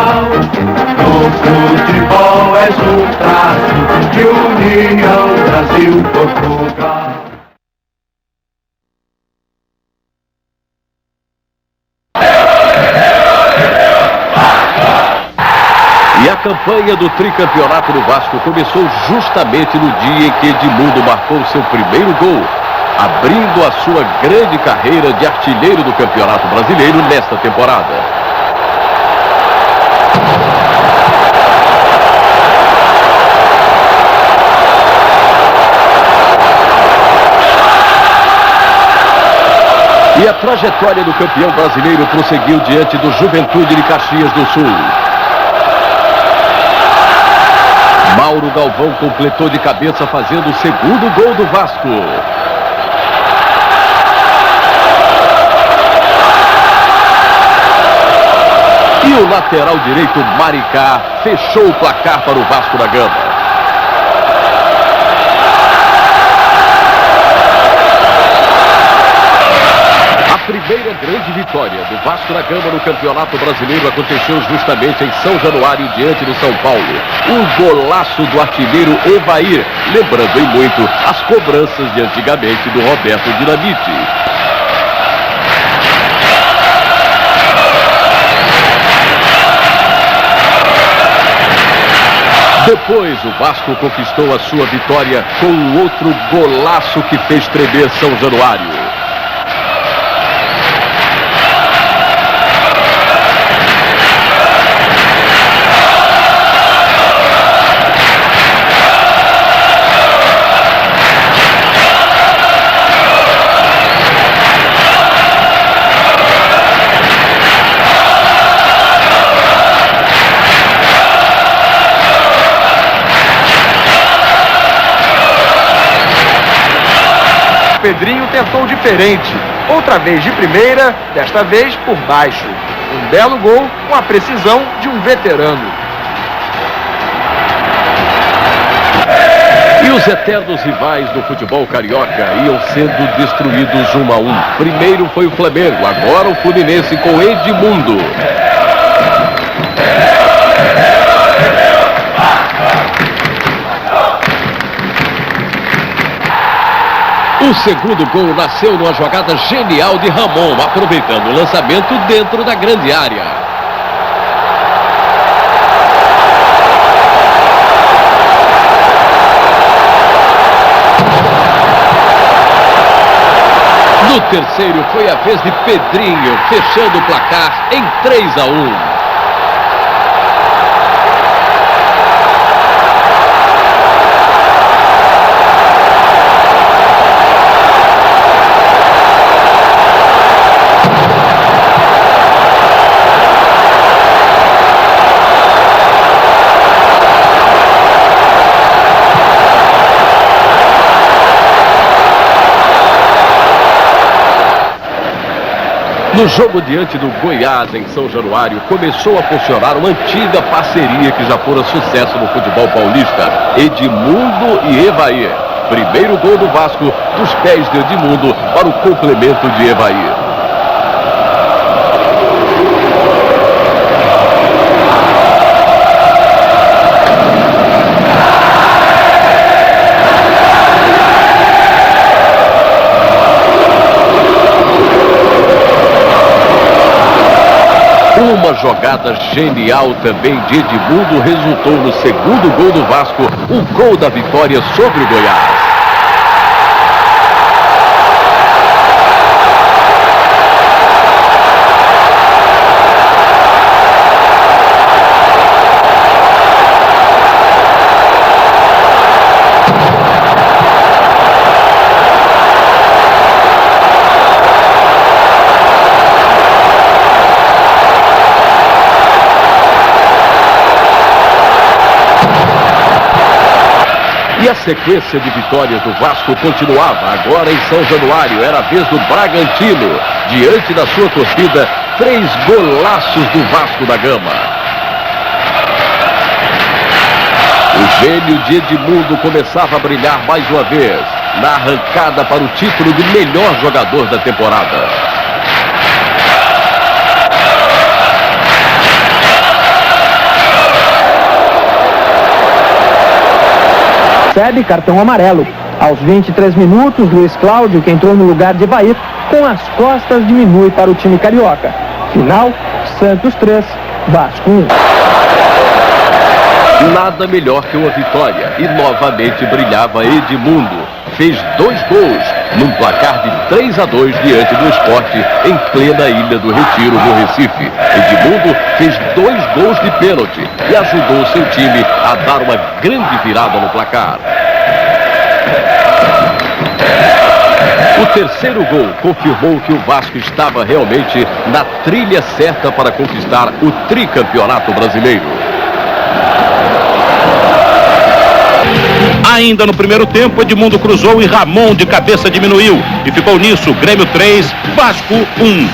No futebol és um traço de união Brasil-Portugal. E a campanha do tricampeonato do Vasco começou justamente no dia em que Edmundo marcou seu primeiro gol, abrindo a sua grande carreira de artilheiro do Campeonato Brasileiro nesta temporada. E a trajetória do campeão brasileiro prosseguiu diante do Juventude de Caxias do Sul. Mauro Galvão completou de cabeça fazendo o segundo gol do Vasco. E o lateral direito Maricá fechou o placar para o Vasco da Gama. A primeira grande vitória do Vasco da Gama no Campeonato Brasileiro aconteceu justamente em São Januário, diante do São Paulo. Um golaço do artilheiro Evair, lembrando em muito as cobranças de antigamente do Roberto Dinamite. Depois o Vasco conquistou a sua vitória com outro golaço que fez tremer São Januário. Pedrinho tentou diferente, outra vez de primeira, desta vez por baixo. Um belo gol com a precisão de um veterano. E os eternos rivais do futebol carioca iam sendo destruídos 1-1. Primeiro foi o Flamengo, agora o Fluminense com Edmundo. O segundo gol nasceu numa jogada genial de Ramon, aproveitando o lançamento dentro da grande área. No terceiro foi a vez de Pedrinho, fechando o placar em 3-1. No jogo diante do Goiás, em São Januário, começou a funcionar uma antiga parceria que já fora sucesso no futebol paulista. Edmundo e Evair. Primeiro gol do Vasco, dos pés de Edmundo para o complemento de Evair. Uma jogada genial também de Edmundo resultou no segundo gol do Vasco, o gol da vitória sobre o Goiás. E a sequência de vitórias do Vasco continuava. Agora em São Januário, era a vez do Bragantino. Diante da sua torcida, 3 golaços do Vasco da Gama. O gênio de Edmundo começava a brilhar mais uma vez, na arrancada para o título de melhor jogador da temporada. Recebe cartão amarelo. Aos 23 minutos, Luiz Cláudio, que entrou no lugar de Evair, com as costas diminui para o time carioca. Final, Santos 3, Vasco 1. Nada melhor que uma vitória. E novamente brilhava Edmundo. Fez 2 gols, num placar de 3-2 diante do Sport, em plena Ilha do Retiro, no Recife. Edmundo fez 2 gols de pênalti e ajudou seu time a dar uma grande virada no placar. O terceiro gol confirmou que o Vasco estava realmente na trilha certa para conquistar o tricampeonato brasileiro. Ainda no primeiro tempo, Edmundo cruzou e Ramon de cabeça diminuiu. E ficou nisso, Grêmio 3, Vasco 1.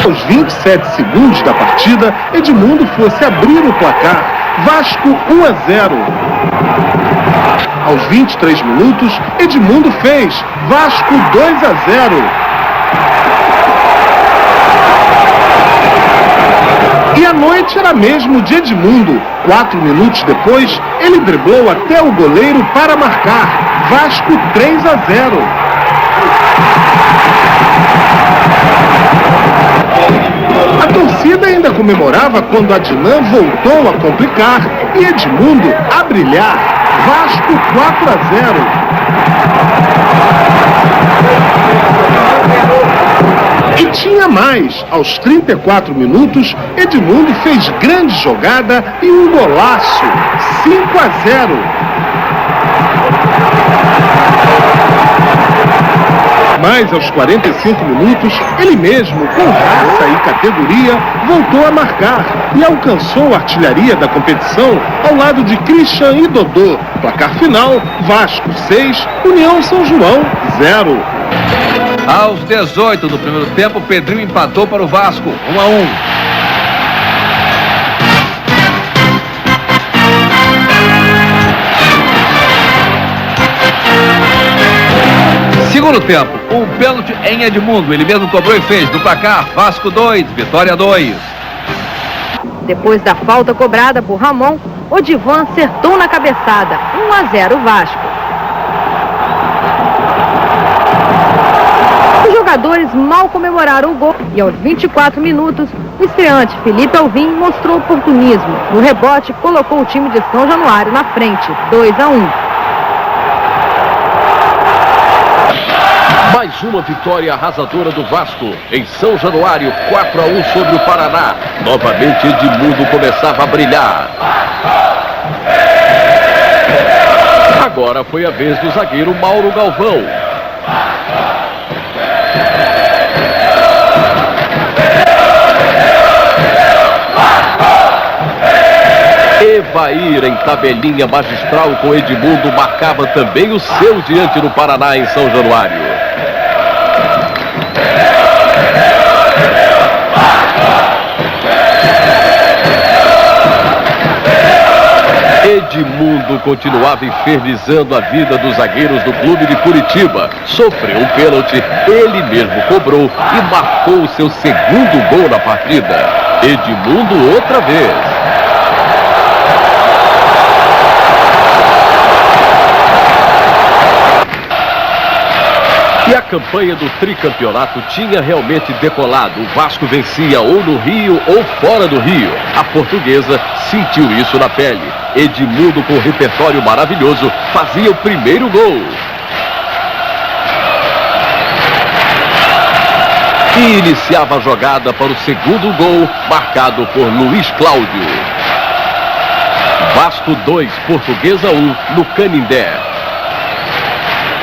Aos 27 segundos da partida, Edmundo fosse abrir o placar. Vasco 1-0. Aos 23 minutos, Edmundo fez. Vasco 2-0. E a noite era mesmo de Edmundo. 4 minutos depois, ele driblou até o goleiro para marcar. Vasco 3-0. A torcida ainda comemorava quando Adnan voltou a complicar e Edmundo a brilhar. Vasco 4-0. E tinha mais. Aos 34 minutos, Edmundo fez grande jogada e um golaço. 5-0. Mas aos 45 minutos, ele mesmo, com raça e categoria, voltou a marcar e alcançou a artilharia da competição ao lado de Christian e Dodô. Placar final, Vasco 6, União São João 0. Aos 18 do primeiro tempo, Pedrinho empatou para o Vasco, 1-1. Segundo tempo, um pênalti em Edmundo. Ele mesmo cobrou e fez. Do placar, Vasco 2, Vitória 2. Depois da falta cobrada por Ramon, Odivan acertou na cabeçada. 1-0 Vasco. Os jogadores mal comemoraram o gol e aos 24 minutos, o estreante Felipe Alvim mostrou oportunismo. No rebote, colocou o time de São Januário na frente, 2-1. Mais uma vitória arrasadora do Vasco em São Januário, 4-1 sobre o Paraná. Novamente Edmundo começava a brilhar. Agora foi a vez do zagueiro Mauro Galvão. Evair em tabelinha magistral com Edmundo marcava também o seu diante do Paraná em São Januário. Edmundo continuava infernizando a vida dos zagueiros do clube de Curitiba. Sofreu um pênalti, ele mesmo cobrou e marcou o seu segundo gol na partida. Edmundo outra vez. E a campanha do tricampeonato tinha realmente decolado. O Vasco vencia ou no Rio ou fora do Rio. A Portuguesa sentiu isso na pele. Edmundo, com repertório maravilhoso, fazia o primeiro gol. E iniciava a jogada para o segundo gol, marcado por Luiz Cláudio. Vasco 2, Portuguesa 1, no Canindé.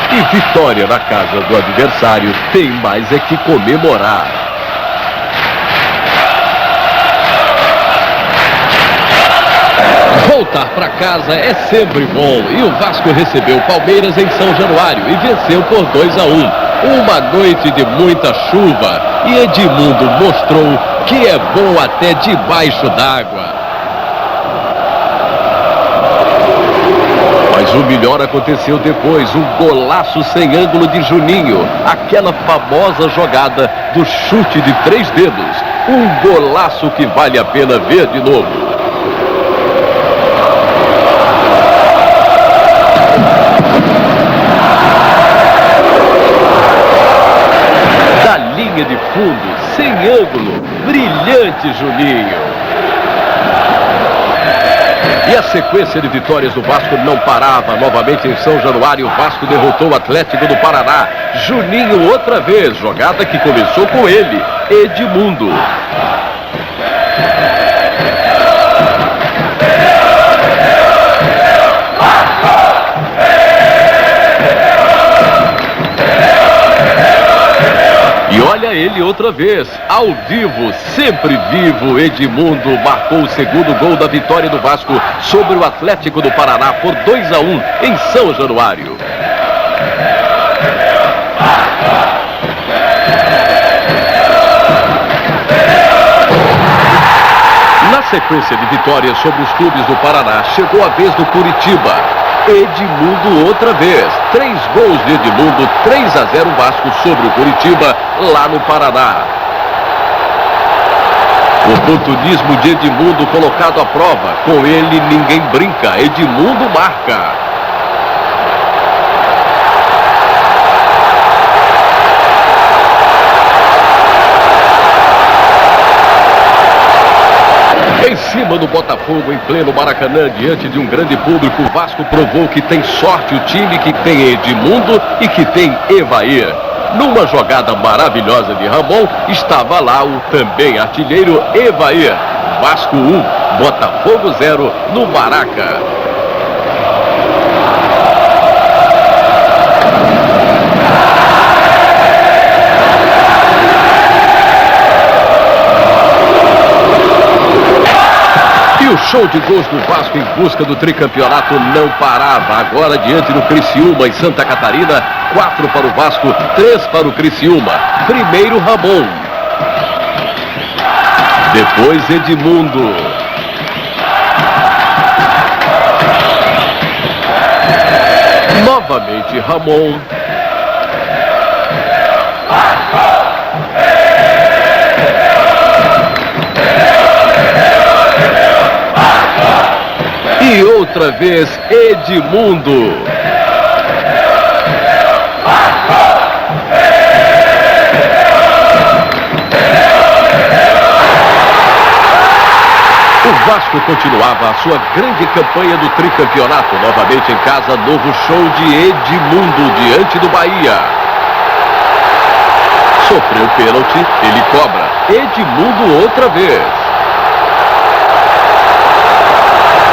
E vitória na casa do adversário tem mais é que comemorar. Voltar para casa é sempre bom. E o Vasco recebeu Palmeiras em São Januário e venceu por 2-1. Uma noite de muita chuva. E Edmundo mostrou que é bom até debaixo d'água. Mas o melhor aconteceu depois, um golaço sem ângulo de Juninho. Aquela famosa jogada do chute de 3 dedos. Um golaço que vale a pena ver de novo. Da linha de fundo, sem ângulo, brilhante Juninho. E a sequência de vitórias do Vasco não parava. Novamente em São Januário, o Vasco derrotou o Atlético do Paraná. Juninho outra vez, jogada que começou com ele, Edmundo. ele outra vez, ao vivo, sempre vivo. Edmundo marcou o segundo gol da vitória do Vasco sobre o Atlético do Paraná por 2-1 em São Januário. Na sequência de vitórias sobre os clubes do Paraná, chegou a vez do Curitiba. Edmundo outra vez. 3 gols de Edmundo, 3-0 Vasco sobre o Curitiba, lá no Paraná. O oportunismo de Edmundo colocado à prova. Com ele ninguém brinca. Edmundo marca. Em cima do Botafogo, em pleno Maracanã, diante de um grande público, o Vasco provou que tem sorte o time, que tem Edmundo e que tem Evair. Numa jogada maravilhosa de Ramon, estava lá o também artilheiro Evair. Vasco 1, Botafogo 0 no Maraca. E o show de gols do Vasco em busca do tricampeonato não parava. Agora diante do Criciúma em Santa Catarina, 4 para o Vasco, 3 para o Criciúma. Primeiro Ramon. Depois Edmundo. Novamente Ramon. E outra vez Edmundo. O Vasco continuava a sua grande campanha do tricampeonato. Novamente em casa, novo show de Edmundo diante do Bahia. Sofreu pênalti, ele cobra. Edmundo outra vez.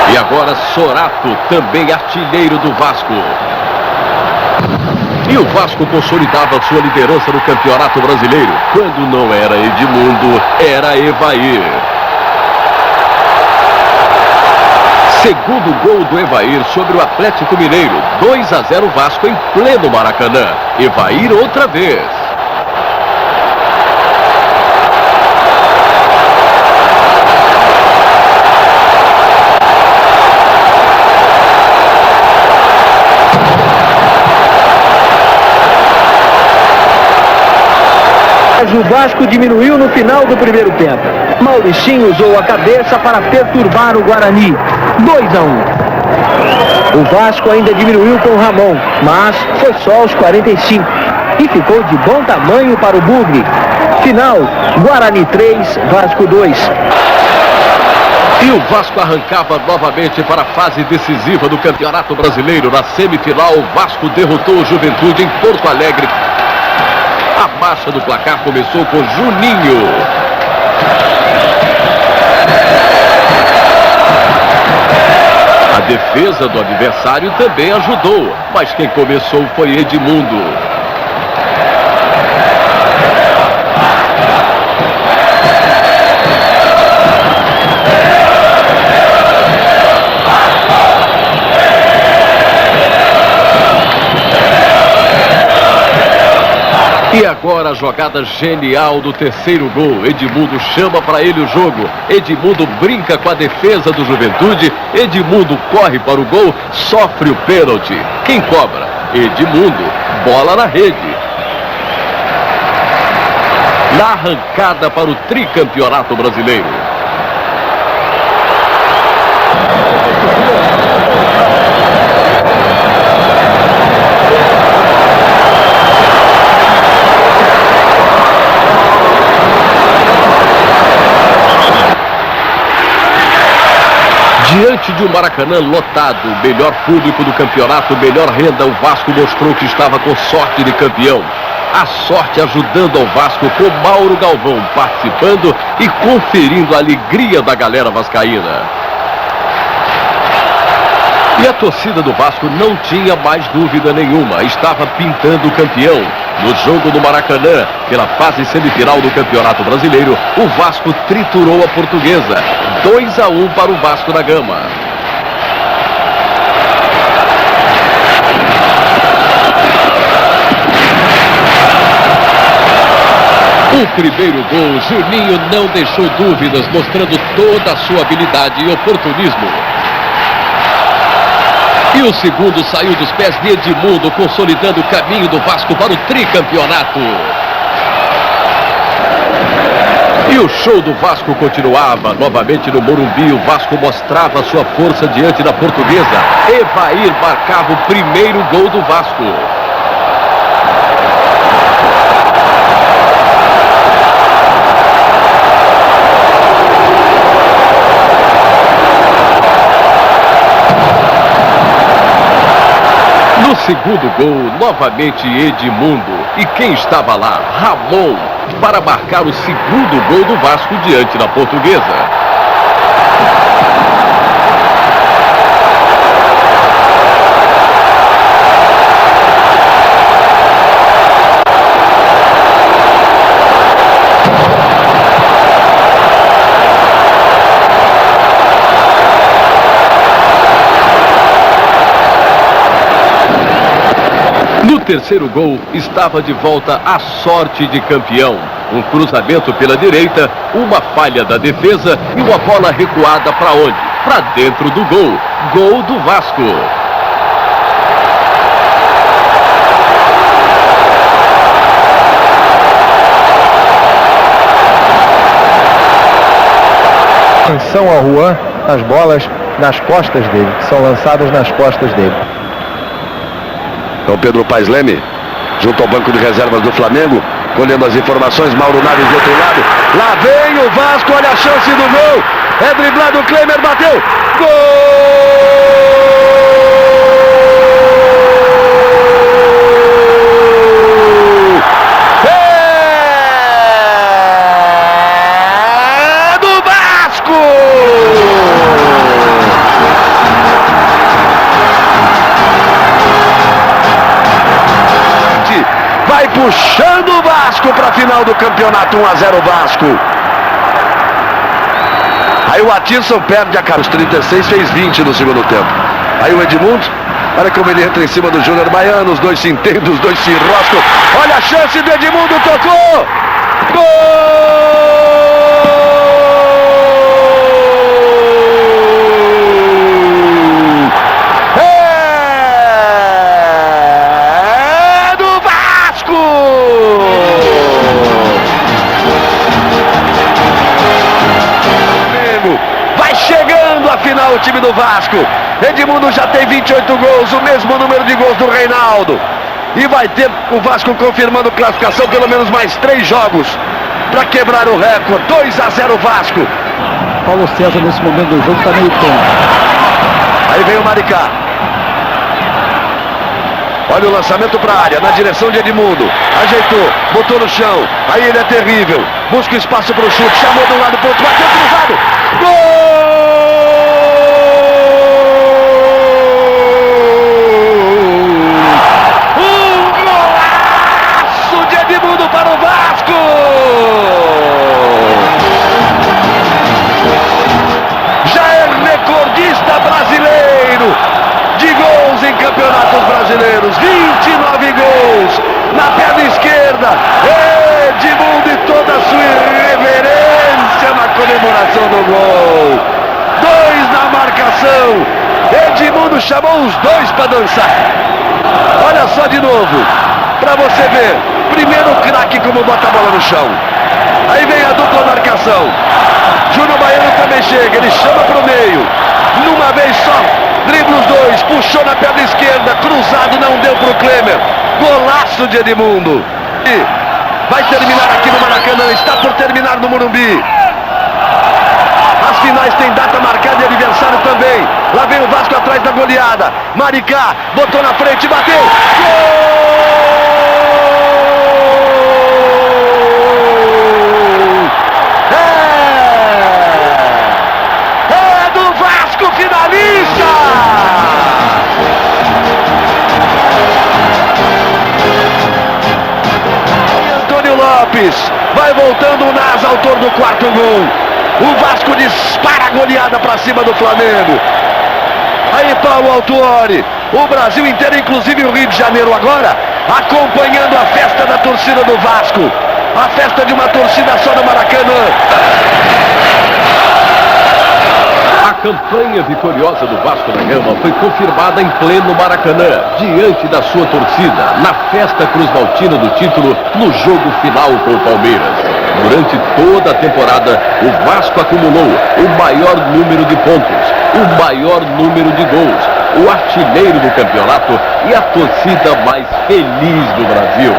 E agora Sorato, também artilheiro do Vasco. E o Vasco consolidava sua liderança no Campeonato Brasileiro. Quando não era Edmundo, era Evair. Segundo gol do Evair sobre o Atlético Mineiro. 2-0 Vasco em pleno Maracanã. Evair outra vez. O Vasco diminuiu no final do primeiro tempo. Mauricinho usou a cabeça para perturbar o Guarani. 2-1. O Vasco ainda diminuiu com o Ramon, mas foi só aos 45. E ficou de bom tamanho para o Bugre. Final, Guarani 3, Vasco 2. E o Vasco arrancava novamente para a fase decisiva do Campeonato Brasileiro. Na semifinal, o Vasco derrotou o Juventude em Porto Alegre. A marcha do placar começou com Juninho. A defesa do adversário também ajudou, mas quem começou foi Edmundo. E agora a jogada genial do terceiro gol. Edmundo chama para ele o jogo. Edmundo brinca com a defesa do Juventude. Edmundo corre para o gol, sofre o pênalti. Quem cobra? Edmundo. Bola na rede. Na arrancada para o tricampeonato brasileiro. Diante de um Maracanã lotado, o melhor público do campeonato, melhor renda, o Vasco mostrou que estava com sorte de campeão. A sorte ajudando ao Vasco, com Mauro Galvão participando e conferindo a alegria da galera vascaína. E a torcida do Vasco não tinha mais dúvida nenhuma. Estava pintando o campeão. No jogo do Maracanã, pela fase semifinal do Campeonato Brasileiro, o Vasco triturou a Portuguesa. 2-1 para o Vasco da Gama. O primeiro gol, Juninho não deixou dúvidas, mostrando toda a sua habilidade e oportunismo. E o segundo saiu dos pés de Edmundo, consolidando o caminho do Vasco para o tricampeonato. E o show do Vasco continuava. Novamente no Morumbi, o Vasco mostrava sua força diante da Portuguesa. Evair marcava o primeiro gol do Vasco. No segundo gol, novamente Edmundo. E quem estava lá? Ramon, para marcar o segundo gol do Vasco diante da Portuguesa. No terceiro gol, estava de volta a sorte de campeão. Um cruzamento pela direita, uma falha da defesa e uma bola recuada para onde? Para dentro do gol. Gol do Vasco. Atenção ao Juan, as bolas nas costas dele, que são lançadas nas costas dele. Então Pedro Paes Leme, junto ao banco de reservas do Flamengo, colhendo as informações. Mauro Naves do outro lado. Lá vem o Vasco, olha a chance do gol. É driblado, o Klemer bateu. Gol! É do Vasco! Vai puxando o Vasco para a final do campeonato. 1-0 Vasco. Aí o Atisson perde a cara. Os 36 fez 20 no segundo tempo. Aí o Edmundo, olha como ele entra em cima do Júnior Baiano. Os dois se entendem, os dois se enroscam. Olha a chance do Edmundo, tocou. Gol! O time do Vasco. Edmundo já tem 28 gols, o mesmo número de gols do Reinaldo. E vai ter o Vasco confirmando classificação, pelo menos mais 3 jogos para quebrar o recorde. 2-0 Vasco. Paulo César nesse momento do jogo está meio tonto. Aí vem o Maricá. Olha o lançamento para a área, na direção de Edmundo. Ajeitou, botou no chão. Aí ele é terrível. Busca espaço para o chute, chamou de um lado para o outro, bateu cruzado. Gol! Para o Vasco! Já é recordista brasileiro de gols em campeonatos brasileiros. 29 gols na perna esquerda. Edmundo e toda a sua irreverência na comemoração do gol. 2 na marcação. Edmundo chamou os dois para dançar. Olha só de novo, para você ver. Primeiro o craque como bota a bola no chão. Aí vem a dupla marcação. Júnior Baiano também chega, ele chama para o meio. Numa vez só, dribla os dois, puxou na perna esquerda, cruzado, não deu para o Klemer. Golaço de Edmundo. E vai terminar aqui no Maracanã, está por terminar no Morumbi. As finais têm data marcada e aniversário também. Lá vem o Vasco atrás da goleada. Maricá, botou na frente, bateu. Gol! Finalista! quarto gol. O Vasco dispara a goleada para cima do Flamengo. Aí Paulo Autuori, o Brasil inteiro, inclusive o Rio de Janeiro agora, acompanhando a festa da torcida do Vasco. A festa de uma torcida só no Maracanã. A campanha vitoriosa do Vasco da Gama foi confirmada em pleno Maracanã, diante da sua torcida, na festa cruzmaltina do título, no jogo final com o Palmeiras. Durante toda a temporada, o Vasco acumulou o maior número de pontos, o maior número de gols, o artilheiro do campeonato e a torcida mais feliz do Brasil.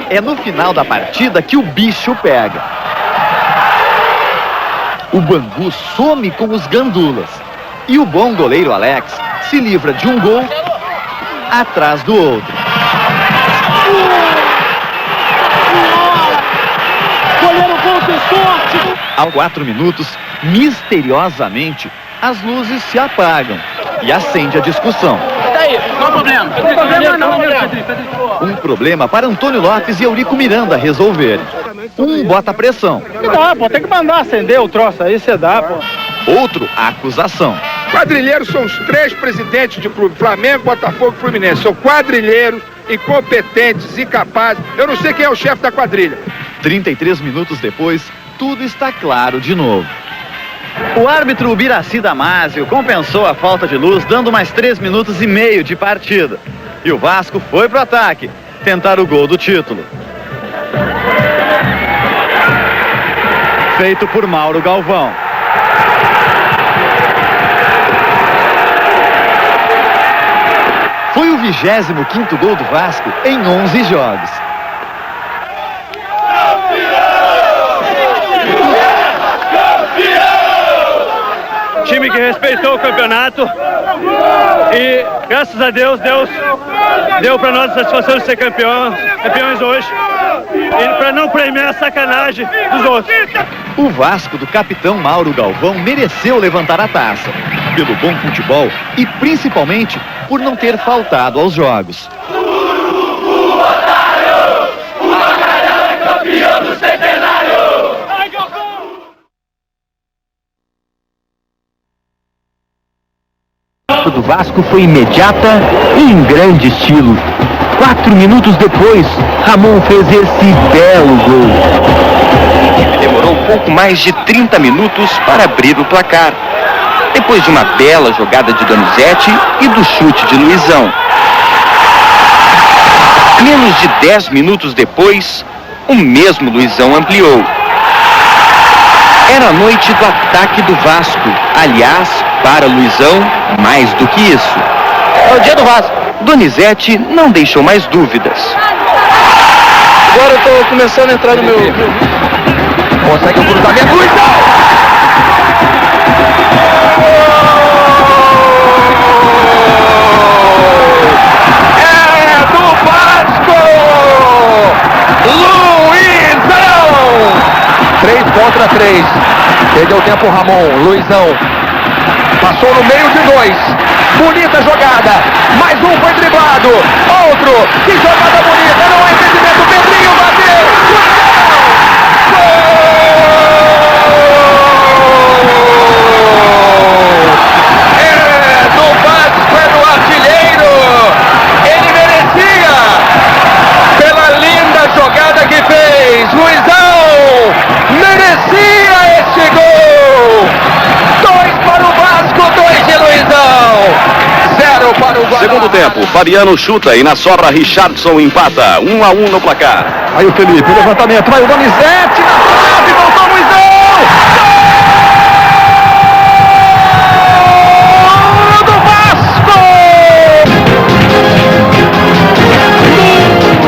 É no final da partida que o bicho pega. O Bangu some com os gandulas. E o bom goleiro Alex se livra de um gol atrás do outro. Goleiro gol de sorte! Aos 4 minutos, misteriosamente, as luzes se apagam e acende a discussão. Daí, qual o problema? Não tem problema não, Um problema para Antônio Lopes e Eurico Miranda resolverem. Um bota pressão. Que dá, pô, tem que mandar acender o troço aí, você dá, pô. Outro, a acusação. Quadrilheiros são os 3 presidentes de clube, Flamengo, Botafogo e Fluminense. São quadrilheiros, incompetentes, incapazes. Eu não sei quem é o chefe da quadrilha. 33 minutos depois, tudo está claro de novo. O árbitro Ubiraci Damásio compensou a falta de luz, dando mais 3 minutos e meio de partida. E o Vasco foi pro ataque, tentar o gol do título. Feito por Mauro Galvão. Foi o 25º gol do Vasco em 11 jogos. Time que respeitou o campeonato e, graças a Deus, deu para nós a satisfação de ser campeões hoje, e para não premiar a sacanagem dos outros. O Vasco do capitão Mauro Galvão mereceu levantar a taça, pelo bom futebol e principalmente por não ter faltado aos jogos. Do Vasco foi imediata e em grande estilo. 4 minutos depois, Ramon fez esse belo gol. Demorou pouco mais de 30 minutos para abrir o placar, depois de uma bela jogada de Donizete e do chute de Luizão. Menos de 10 minutos depois, o mesmo Luizão ampliou. Era a noite do ataque do Vasco. Aliás, para Luizão, mais do que isso. É o dia do Vasco. Donizete não deixou mais dúvidas. Agora eu tô começando a entrar no meu... Consegue o cruzamento, Luizão! É do Vasco! Luizão! 3 contra 3. Perdeu tempo o Ramon. Luizão. Passou no meio de 2. Bonita jogada. Mais um foi driblado. Outro. Que jogada bonita. Não é impedimento. Pedrinho bateu. Gol! tempo. Fabiano chuta e na sobra Richardson empata. 1-1 no placar. Aí o Felipe, o levantamento, vai o Donizete na trave, voltou o Luizão! Gol do Vasco!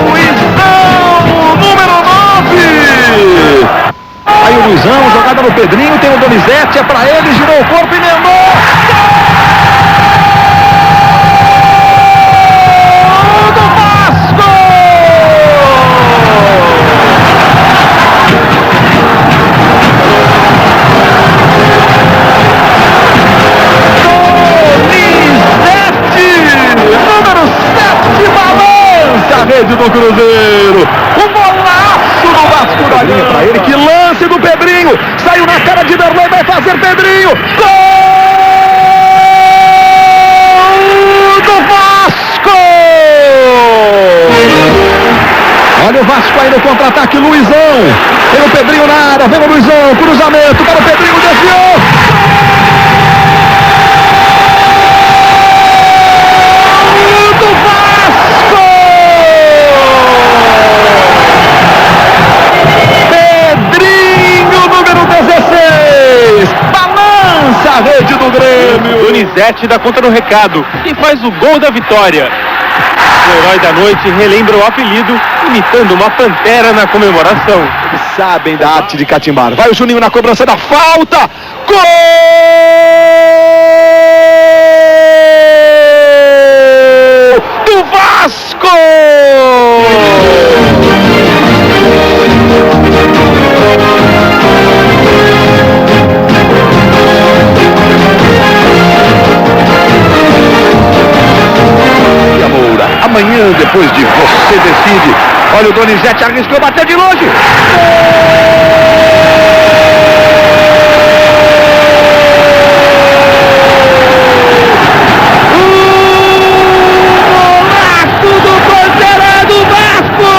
Luizão, número 9! Aí o Luizão, jogada no Pedrinho, tem o Donizete, é pra ele, girou o corpo e emendou! Rede do Cruzeiro, um golaço do Vasco da Gama pra ele, que lance do Pedrinho, saiu na cara de Derlei, vai fazer Pedrinho, gol do Vasco! Olha o Vasco aí no contra-ataque, Luizão, tem o Pedrinho na área, vem o Luizão, cruzamento para o Pedrinho, desviou! A rede do Grêmio. Donizete dá conta do recado e faz o gol da vitória. O herói da noite relembra o apelido, imitando uma pantera na comemoração. Eles sabem da arte de catimbar. Vai o Juninho na cobrança da falta. Gol do Vasco! Amanhã, depois de você decide. Olha o Donizete, arriscou, bateu de longe. Golaço do Pantera do Vasco!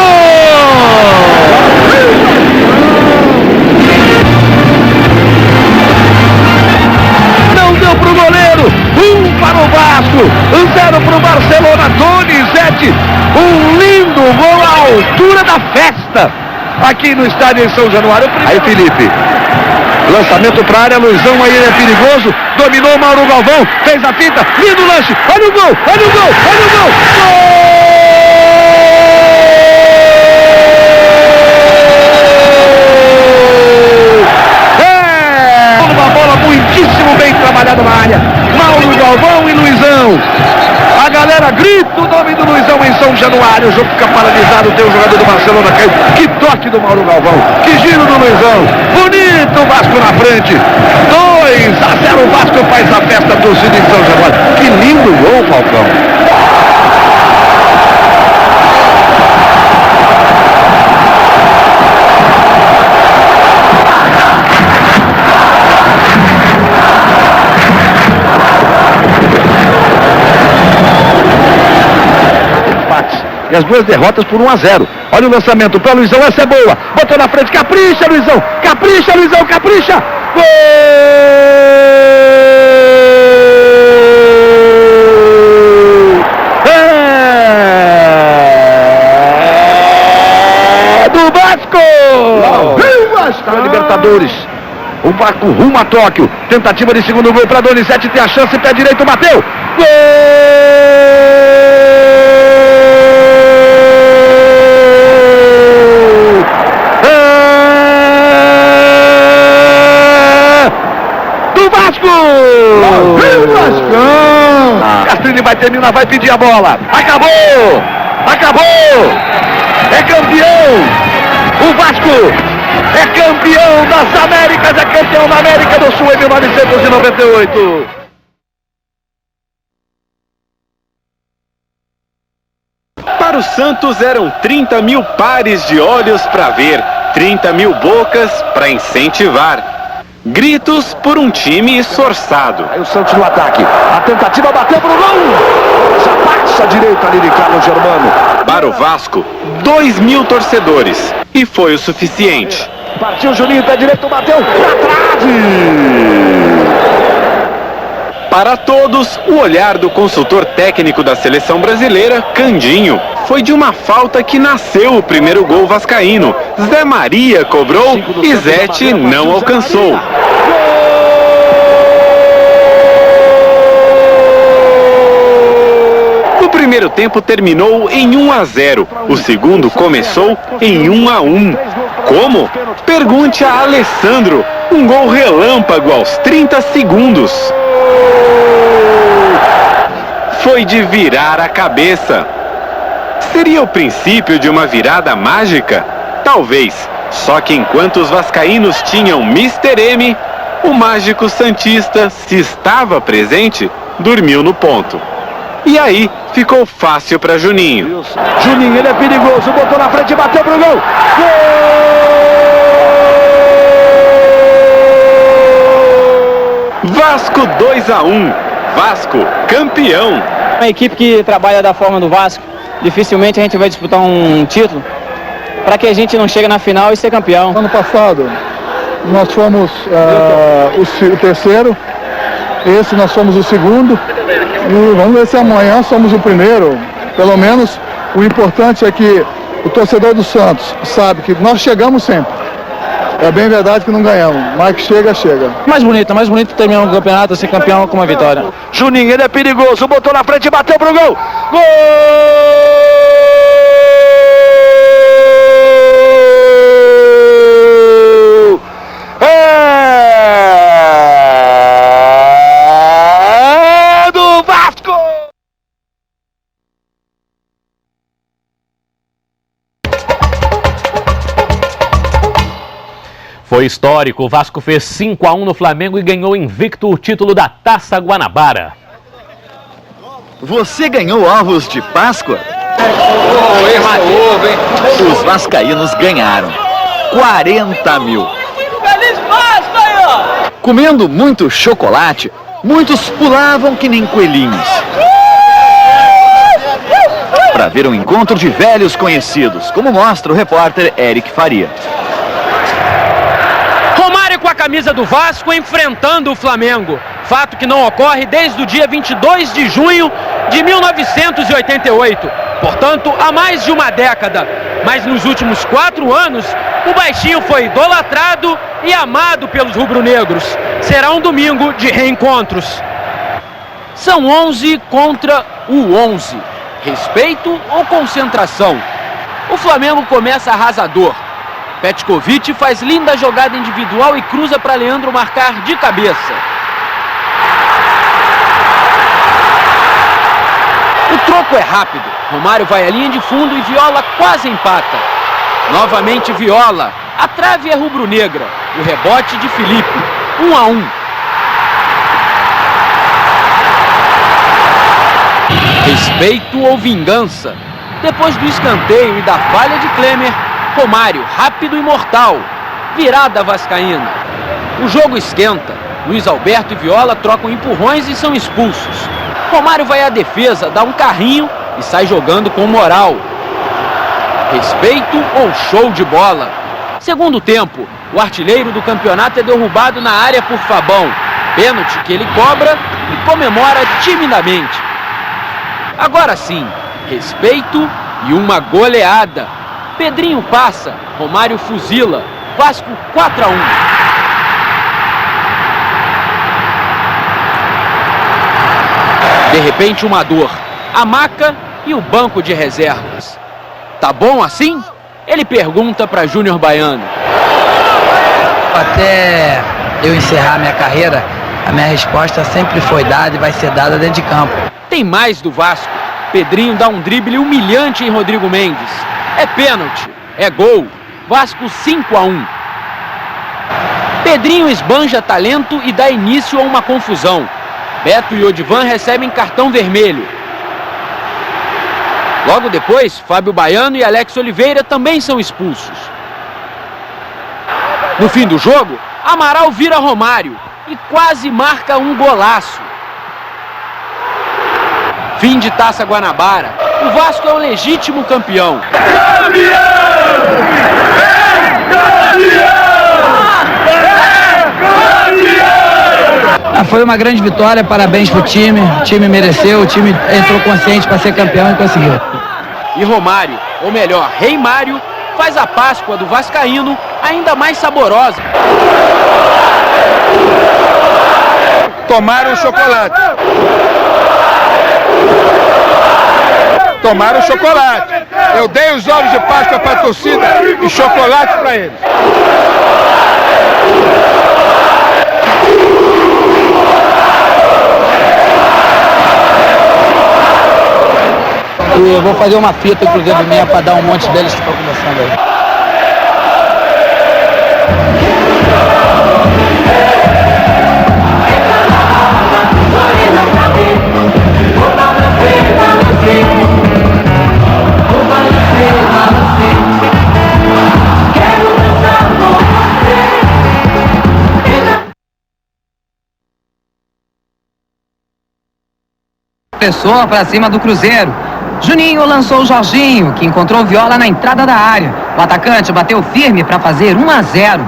Não deu pro goleiro. 1 para o Vasco, 0 para o Barcelona. Donizete, um lindo gol à altura da festa aqui no estádio em São Januário. Aí Felipe, lançamento para a área, Luizão, aí ele é perigoso, dominou o Mauro Galvão, fez a finta, lindo lance, olha o gol, olha o gol, olha o gol, uma bola muitíssimo bem trabalhada na área, Mauro Galvão e Luizão. A galera grita o nome do Luizão em São Januário. O jogo fica paralisado. Tem o jogador do Barcelona caiu. Que toque do Mauro Galvão. Que giro do Luizão. Bonito o Vasco na frente. 2-0. O Vasco faz a festa do torcida em São Januário. Que lindo gol, Falcão. E as duas derrotas por 1-0. Olha o lançamento para Luizão, essa é boa. Botou na frente, capricha, Luizão. Capricha, Luizão, capricha. Gol! É do Vasco! Vasco na Libertadores. O Vasco rumo a Tóquio. Tentativa de segundo gol para Donizete, tem a chance, pé direito, bateu. Gol! Castrini vai terminar, vai pedir a bola. Acabou! Acabou! É campeão! O Vasco é campeão das Américas, é campeão da América do Sul em 1998. Para o Santos eram 30 mil pares de olhos para ver, 30 mil bocas para incentivar. Gritos por um time esforçado. Aí o Santos no ataque. A tentativa bateu pro gol. Já passa a direita ali de Carlos Germano. Para o Vasco, 2.000 torcedores. E foi o suficiente. Partiu Juninho, pé direito, bateu na trave. Para todos, o olhar do consultor técnico da seleção brasileira, Candinho, foi de uma falta que nasceu o primeiro gol vascaíno. Zé Maria cobrou e Zete não alcançou. O primeiro tempo terminou em 1-0. O segundo começou em 1-1. Como? Pergunte a Alessandro. Um gol relâmpago aos 30 segundos. Foi de virar a cabeça. Seria o princípio de uma virada mágica? Talvez. Só que enquanto os vascaínos tinham Mr. M, o mágico santista, se estava presente, dormiu no ponto. E aí, ficou fácil para Juninho. Juninho, ele é perigoso, botou na frente e bateu pro gol. Vasco 2-1. Vasco, campeão. Uma equipe que trabalha da forma do Vasco, dificilmente a gente vai disputar um título para que a gente não chegue na final e ser campeão. Ano passado, nós fomos o terceiro, esse nós fomos o segundo, e vamos ver se amanhã somos o primeiro. Pelo menos o importante é que o torcedor do Santos sabe que nós chegamos sempre. É bem verdade que não ganhamos, mas que chega, chega. Mais bonito terminar um campeonato, ser campeão com uma vitória. Juninho, ele é perigoso, botou na frente e bateu pro gol. Gol! É do Vasco! Foi histórico, o Vasco fez 5-1 no Flamengo e ganhou invicto o título da Taça Guanabara. Você ganhou ovos de Páscoa? Os vascaínos ganharam 40 mil. Feliz Páscoa aí, ó! Comendo muito chocolate, muitos pulavam que nem coelhinhos. Para ver um encontro de velhos conhecidos, como mostra o repórter Eric Faria. Com a camisa do Vasco enfrentando o Flamengo. Fato que não ocorre desde o dia 22 de junho de 1988. Portanto, há mais de uma década. Mas nos últimos 4 anos, o baixinho foi idolatrado e amado pelos rubro-negros. Será um domingo de reencontros. São 11 contra o 11. Respeito ou concentração? O Flamengo começa arrasador. Petkovic faz linda jogada individual e cruza para Leandro marcar de cabeça. O troco é rápido. Romário vai à linha de fundo e Viola quase empata. Novamente Viola. A trave é rubro-negra. O rebote de Felipe. 1-1. Respeito ou vingança? Depois do escanteio e da falha de Klemer, Romário, rápido e mortal. Virada vascaína. O jogo esquenta. Luiz Alberto e Viola trocam empurrões e são expulsos. Romário vai à defesa, dá um carrinho e sai jogando com moral. Respeito ou show de bola? Segundo tempo, o artilheiro do campeonato é derrubado na área por Fabão. Pênalti que ele cobra e comemora timidamente. Agora sim, respeito e uma goleada. Pedrinho passa, Romário fuzila, Vasco 4-1. De repente uma dor, a maca e o banco de reservas. Tá bom assim? Ele pergunta para Júnior Baiano. Até eu encerrar minha carreira, a minha resposta sempre foi dada e vai ser dada dentro de campo. Tem mais do Vasco. Pedrinho dá um drible humilhante em Rodrigo Mendes. É pênalti, é gol. Vasco 5-1. Pedrinho esbanja talento e dá início a uma confusão. Beto e Odivan recebem cartão vermelho. Logo depois, Fábio Baiano e Alex Oliveira também são expulsos. No fim do jogo, Amaral vira Romário e quase marca um golaço. Fim de Taça Guanabara. O Vasco é o legítimo campeão. foi uma grande vitória, parabéns pro time. O time mereceu, o time entrou consciente para ser campeão e conseguiu. E Romário, ou melhor, Rei Mário, faz a Páscoa do vascaíno ainda mais saborosa. Tomaram o chocolate. Tomaram o chocolate. Eu dei os ovos de Páscoa para a torcida e chocolate para eles. E eu vou fazer uma fita, inclusive, minha, para dar um monte deles que estão começando aí. Pessoa para cima do Cruzeiro. Juninho lançou o Jorginho, que encontrou Viola na entrada da área. O atacante bateu firme para fazer 1-0.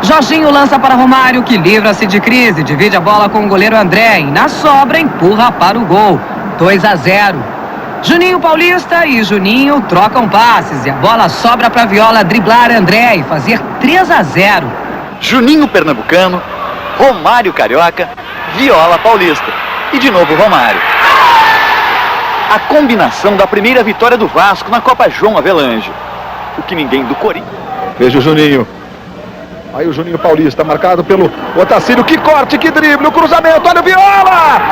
Jorginho lança para Romário, que livra-se de crise, divide a bola com o goleiro André e na sobra empurra para o gol. 2-0. Juninho Paulista e Juninho trocam passes e a bola sobra para Viola driblar André e fazer 3-0. Juninho Pernambucano, Romário Carioca, Viola Paulista e de novo Romário. A combinação da primeira vitória do Vasco na Copa João Avelange. O que ninguém do Corinthians. Veja o Juninho. Aí o Juninho Paulista, marcado pelo Otacílio. Que corte, que drible, o cruzamento, olha o Viola!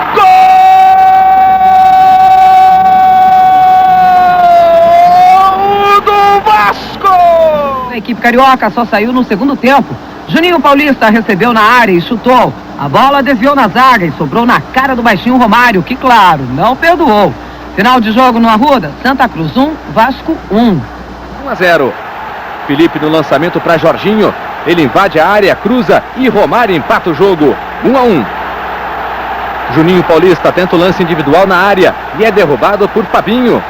Gol do Vasco! A equipe carioca só saiu no segundo tempo. Juninho Paulista recebeu na área e chutou. A bola desviou na zaga e sobrou na cara do baixinho Romário, que, claro, não perdoou. Final de jogo no Arruda, Santa Cruz 1, Vasco 1. 1-0. Felipe no lançamento para Jorginho. Ele invade a área, cruza e Romário empata o jogo. 1-1. Juninho Paulista tenta o lance individual na área e é derrubado por Fabinho.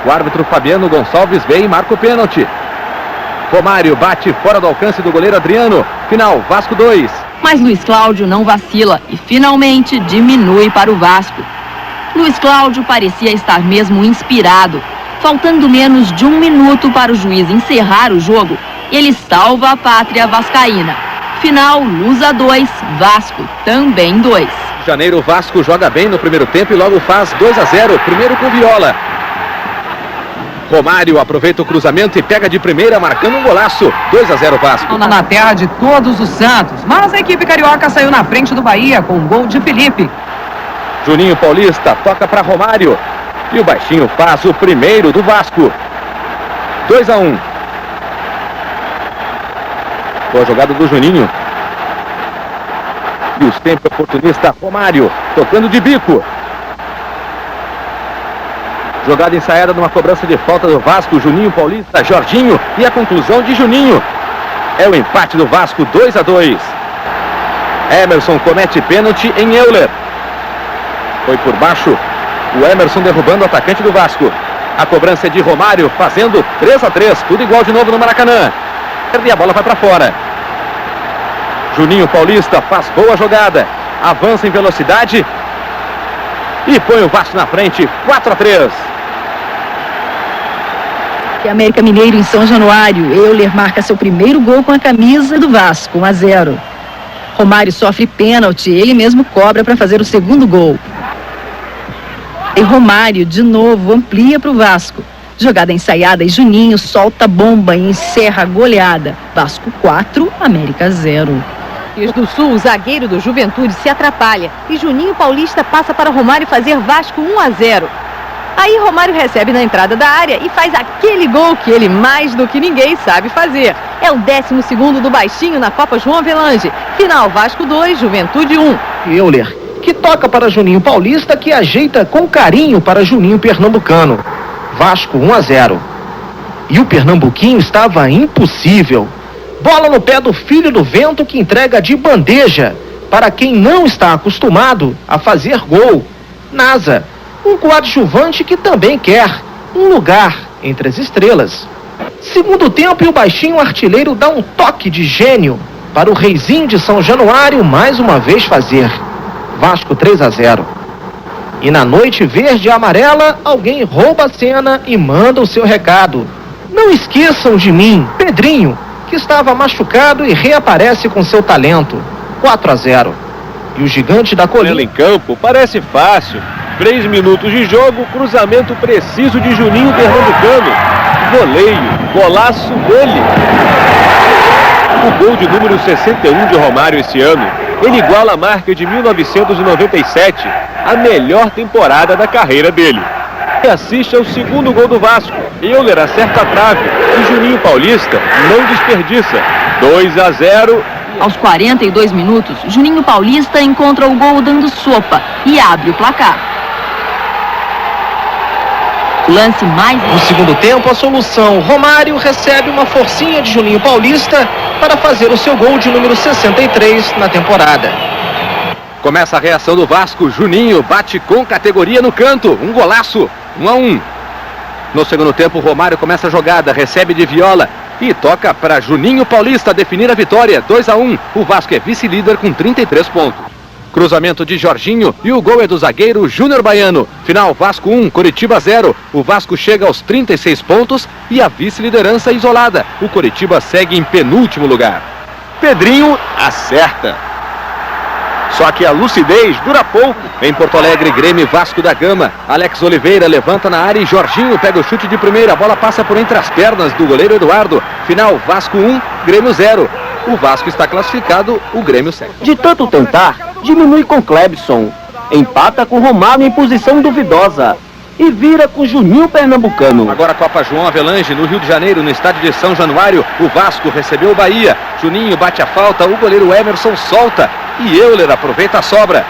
O árbitro Fabiano Gonçalves vem e marca o pênalti. Romário bate fora do alcance do goleiro Adriano. Final, Vasco 2. Mas Luiz Cláudio não vacila e finalmente diminui para o Vasco. Luiz Cláudio parecia estar mesmo inspirado. Faltando menos de 1 minuto para o juiz encerrar o jogo, ele salva a pátria vascaína. Final, Lusa 2, Vasco também 2. Janeiro, o Vasco joga bem no primeiro tempo e logo faz 2-0, primeiro com Viola. Romário aproveita o cruzamento e pega de primeira, marcando um golaço. 2-0 Vasco. Na terra de todos os santos, mas a equipe carioca saiu na frente do Bahia com um gol de Felipe. Juninho Paulista toca para Romário. E o baixinho faz o primeiro do Vasco. 2-1. Boa jogada do Juninho. E os tempos oportunista Romário, tocando de bico. Jogada ensaiada numa cobrança de falta do Vasco, Juninho Paulista, Jorginho e a conclusão de Juninho. É o empate do Vasco, 2-2. Emerson comete pênalti em Euler. Foi por baixo, o Emerson derrubando o atacante do Vasco. A cobrança é de Romário, fazendo 3-3, tudo igual de novo no Maracanã. E a bola vai para fora. Juninho Paulista faz boa jogada, avança em velocidade e põe o Vasco na frente, 4-3. América Mineiro em São Januário, Euler marca seu primeiro gol com a camisa do Vasco, 1-0. Romário sofre pênalti, ele mesmo cobra para fazer o segundo gol. E Romário, de novo, amplia para o Vasco. Jogada ensaiada e Juninho solta a bomba e encerra a goleada. Vasco 4, América 0. Do Sul, o zagueiro do Juventude se atrapalha e Juninho Paulista passa para Romário fazer Vasco 1-0. Aí Romário recebe na entrada da área e faz aquele gol que ele mais do que ninguém sabe fazer. É o 12º do baixinho na Copa João Avelange. Final, Vasco 2, Juventude 1. Euler, que toca para Juninho Paulista, que ajeita com carinho para Juninho Pernambucano. Vasco 1-0. E o pernambuquinho estava impossível. Bola no pé do filho do vento, que entrega de bandeja para quem não está acostumado a fazer gol. Nasa, um coadjuvante que também quer um lugar entre as estrelas. Segundo tempo e o baixinho artilheiro dá um toque de gênio para o reizinho de São Januário mais uma vez fazer Vasco 3-0. E na noite verde e amarela, alguém rouba a cena e manda o seu recado. Não esqueçam de mim, Pedrinho, que estava machucado e reaparece com seu talento. 4-0. E o gigante da colina em campo parece fácil. 3 minutos de jogo, cruzamento preciso de Juninho Pernambucano. Voleio, golaço dele. O gol de número 61 de Romário esse ano, ele iguala a marca de 1997, a melhor temporada da carreira dele. E assiste ao segundo gol do Vasco. Euler acerta a trave e Juninho Paulista não desperdiça. 2-0. Aos 42 minutos, Juninho Paulista encontra o gol dando sopa e abre o placar. Lance mais... No segundo tempo, a solução. Romário recebe uma forcinha de Juninho Paulista para fazer o seu gol de número 63 na temporada. Começa a reação do Vasco. Juninho bate com categoria no canto. Um golaço. 1-1. No segundo tempo, Romário começa a jogada, recebe de Viola e toca para Juninho Paulista definir a vitória. 2-1. O Vasco é vice-líder com 33 pontos. Cruzamento de Jorginho e o gol é do zagueiro Júnior Baiano. Final, Vasco 1, Coritiba 0. O Vasco chega aos 36 pontos e a vice-liderança isolada. O Coritiba segue em penúltimo lugar. Pedrinho acerta. Só que a lucidez dura pouco. Em Porto Alegre, Grêmio e Vasco da Gama. Alex Oliveira levanta na área e Jorginho pega o chute de primeira. A bola passa por entre as pernas do goleiro Eduardo. Final, Vasco 1, Grêmio 0. O Vasco está classificado, o Grêmio segue. De tanto tentar, diminui com Clebson. Empata com Romário em posição duvidosa. E vira com Juninho Pernambucano. Agora a Copa João Avelange, no Rio de Janeiro, no estádio de São Januário. O Vasco recebeu o Bahia. Juninho bate a falta, o goleiro Emerson solta. E Euler aproveita a sobra.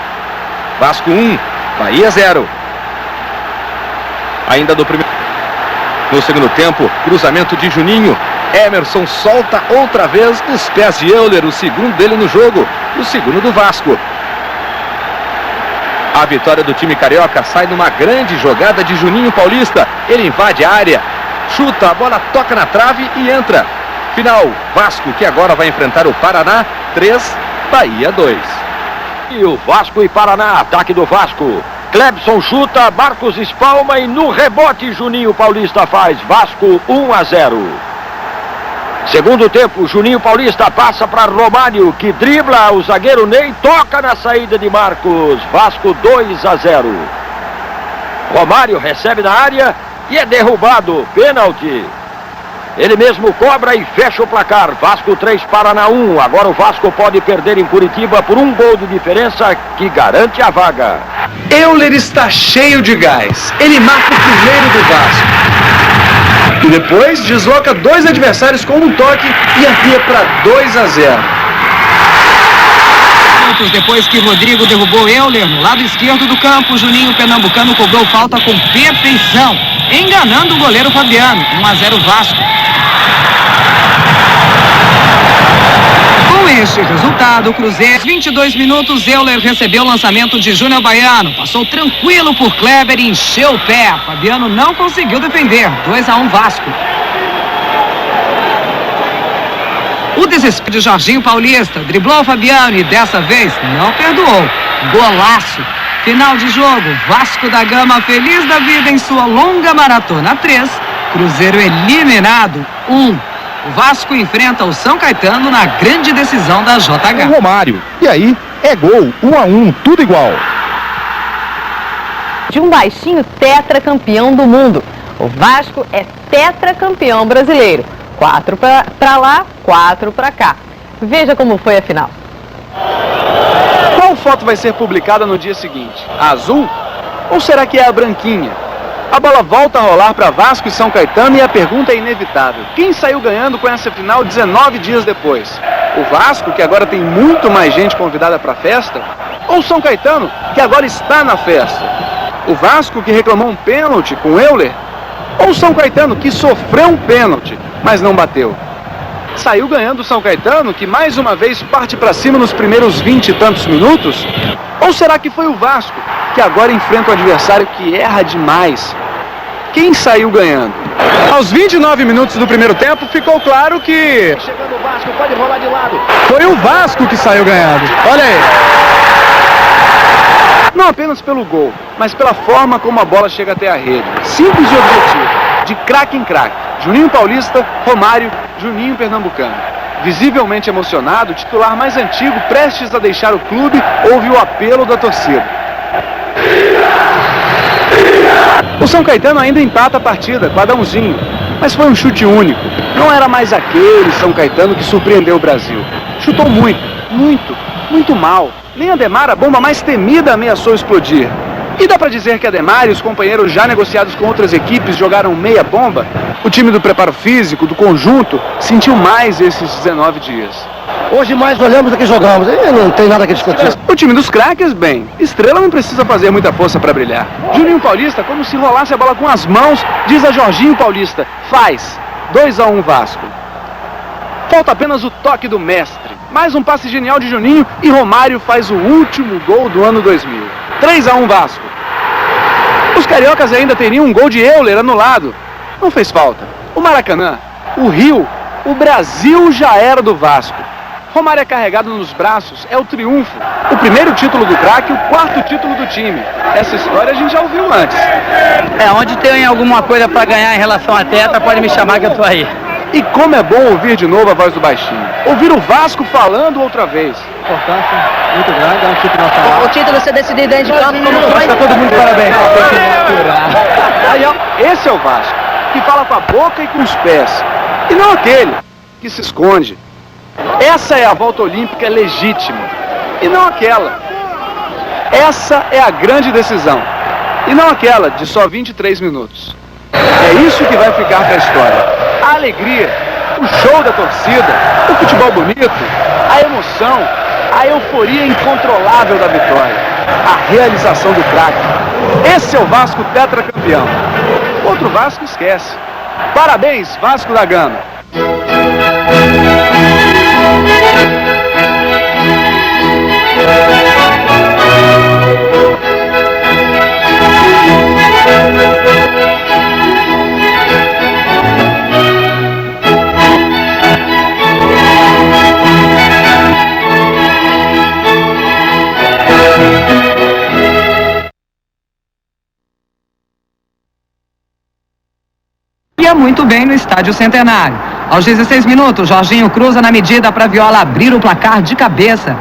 Vasco 1, Bahia 0. Ainda do primeiro... No segundo tempo, cruzamento de Juninho. Emerson solta outra vez nos pés de Euler, o segundo dele no jogo, o segundo do Vasco. A vitória do time carioca sai numa grande jogada de Juninho Paulista. Ele invade a área, chuta, a bola toca na trave e entra. Final, Vasco, que agora vai enfrentar o Paraná, 3, Bahia 2. E o Vasco e Paraná, ataque do Vasco. Clebson chuta, Marcos espalma e no rebote Juninho Paulista faz. Vasco 1-0. Segundo tempo, Juninho Paulista passa para Romário, que dribla o zagueiro Ney, toca na saída de Marcos. Vasco 2-0. Romário recebe na área e é derrubado. Pênalti. Ele mesmo cobra e fecha o placar. Vasco 3, Paraná 1. Agora o Vasco pode perder em Curitiba por um gol de diferença que garante a vaga. Euler está cheio de gás. Ele marca o primeiro do Vasco. E depois desloca dois adversários com um toque e envia para 2-0. Minutos depois que Rodrigo derrubou Euler no lado esquerdo do campo, Juninho Pernambucano cobrou falta com perfeição, enganando o goleiro Fabiano. 1-0 Vasco. Com este resultado, o Cruzeiro, 22 minutos, Euler recebeu o lançamento de Júnior Baiano. Passou tranquilo por Kleber e encheu o pé. Fabiano não conseguiu defender. 2-1 Vasco. O desespero de Jorginho Paulista driblou o Fabiano e dessa vez não perdoou. Golaço. Final de jogo, Vasco da Gama feliz da vida em sua longa maratona 3. Cruzeiro eliminado 1. O Vasco enfrenta o São Caetano na grande decisão da JH. O Romário. E aí, é gol. 1-1, tudo igual. De um baixinho tetracampeão do mundo. O Vasco é tetracampeão brasileiro. 4 para lá, 4 para cá. Veja como foi a final. Qual foto vai ser publicada no dia seguinte? A azul? Ou será que é a branquinha? A bola volta a rolar para Vasco e São Caetano e a pergunta é inevitável. Quem saiu ganhando com essa final 19 dias depois? O Vasco, que agora tem muito mais gente convidada para a festa? Ou São Caetano, que agora está na festa? O Vasco, que reclamou um pênalti com Euler? Ou São Caetano, que sofreu um pênalti, mas não bateu? Saiu ganhando o São Caetano, que mais uma vez parte para cima nos primeiros 20 e tantos minutos? Ou será que foi o Vasco, que agora enfrenta o adversário que erra demais? Quem saiu ganhando? Aos 29 minutos do primeiro tempo, ficou claro que... Chegando o Vasco, pode rolar de lado. Foi o Vasco que saiu ganhando. Olha aí. Não apenas pelo gol, mas pela forma como a bola chega até a rede. Simples e objetivo, de craque em craque. Juninho Paulista, Romário, Juninho Pernambucano. Visivelmente emocionado, o titular mais antigo, prestes a deixar o clube, ouve o apelo da torcida. O São Caetano ainda empata a partida com Adãozinho, mas foi um chute único. Não era mais aquele São Caetano que surpreendeu o Brasil. Chutou muito mal. Nem Ademar, a bomba mais temida, ameaçou explodir. E dá pra dizer que Ademar e os companheiros já negociados com outras equipes jogaram meia bomba? O time do preparo físico, do conjunto, sentiu mais esses 19 dias. Hoje mais olhamos do que jogamos, e não tem nada que discutir. O time dos craques, bem, Estrela não precisa fazer muita força para brilhar. Juninho Paulista, como se rolasse a bola com as mãos, diz a Jorginho Paulista, faz. 2-1 Vasco. Falta apenas o toque do mestre. Mais um passe genial de Juninho e Romário faz o último gol do ano 2000. 3-1 Vasco. Os cariocas ainda teriam um gol de Euler anulado. Não fez falta. O Maracanã, o Rio, o Brasil já era do Vasco. Romário é carregado nos braços, é o triunfo. O primeiro título do craque, o quarto título do time. Essa história a gente já ouviu antes. Onde tem alguma coisa para ganhar em relação à tetra, pode me chamar que eu tô aí. E como é bom ouvir de novo a voz do baixinho. Ouvir o Vasco falando outra vez. Importância muito grande, é um título nacional. O título ser decidido dentro de campo como foi. Está todo mundo de parabéns. Aí, ó, esse é o Vasco, que fala com a boca e com os pés. E não aquele que se esconde. Essa é a volta olímpica legítima. E não aquela. Essa é a grande decisão. E não aquela de só 23 minutos. É isso que vai ficar para a história. A alegria, o show da torcida, o futebol bonito, a emoção, a euforia incontrolável da vitória, a realização do craque. Esse é o Vasco tetracampeão. Outro Vasco esquece. Parabéns, Vasco da Gama. Muito bem no Estádio Centenário. Aos 16 minutos, Jorginho cruza na medida para Viola abrir o placar de cabeça.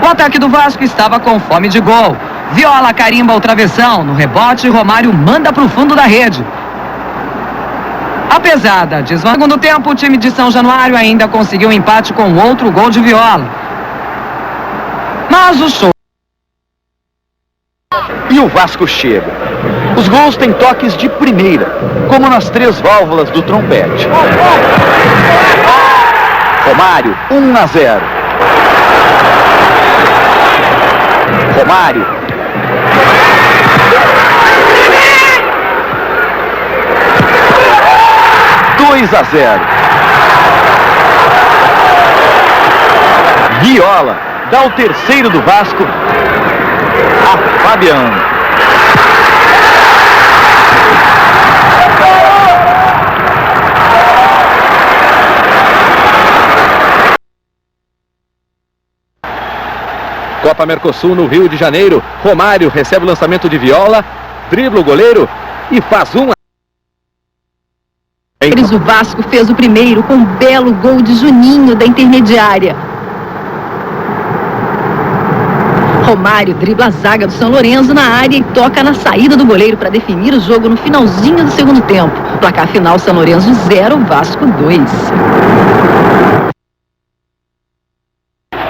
O ataque do Vasco estava com fome de gol. Viola carimba o travessão. No rebote, Romário manda para o fundo da rede. Apesar da desvantagem do tempo, o time de São Januário ainda conseguiu um empate com outro gol de Viola. Mas o show... E o Vasco chega. Os gols têm toques de primeira, como nas 3 válvulas do trompete. Romário, 1-0. Romário. a 0. Viola dá o terceiro do Vasco a Fabiano. Copa Mercosul no Rio de Janeiro. Romário recebe o lançamento de Viola, dribla o goleiro e faz um. O Vasco fez o primeiro com um belo gol de Juninho da intermediária. Romário dribla a zaga do São Lourenço na área e toca na saída do goleiro para definir o jogo no finalzinho do segundo tempo. Placar final: São Lourenço 0, Vasco 2.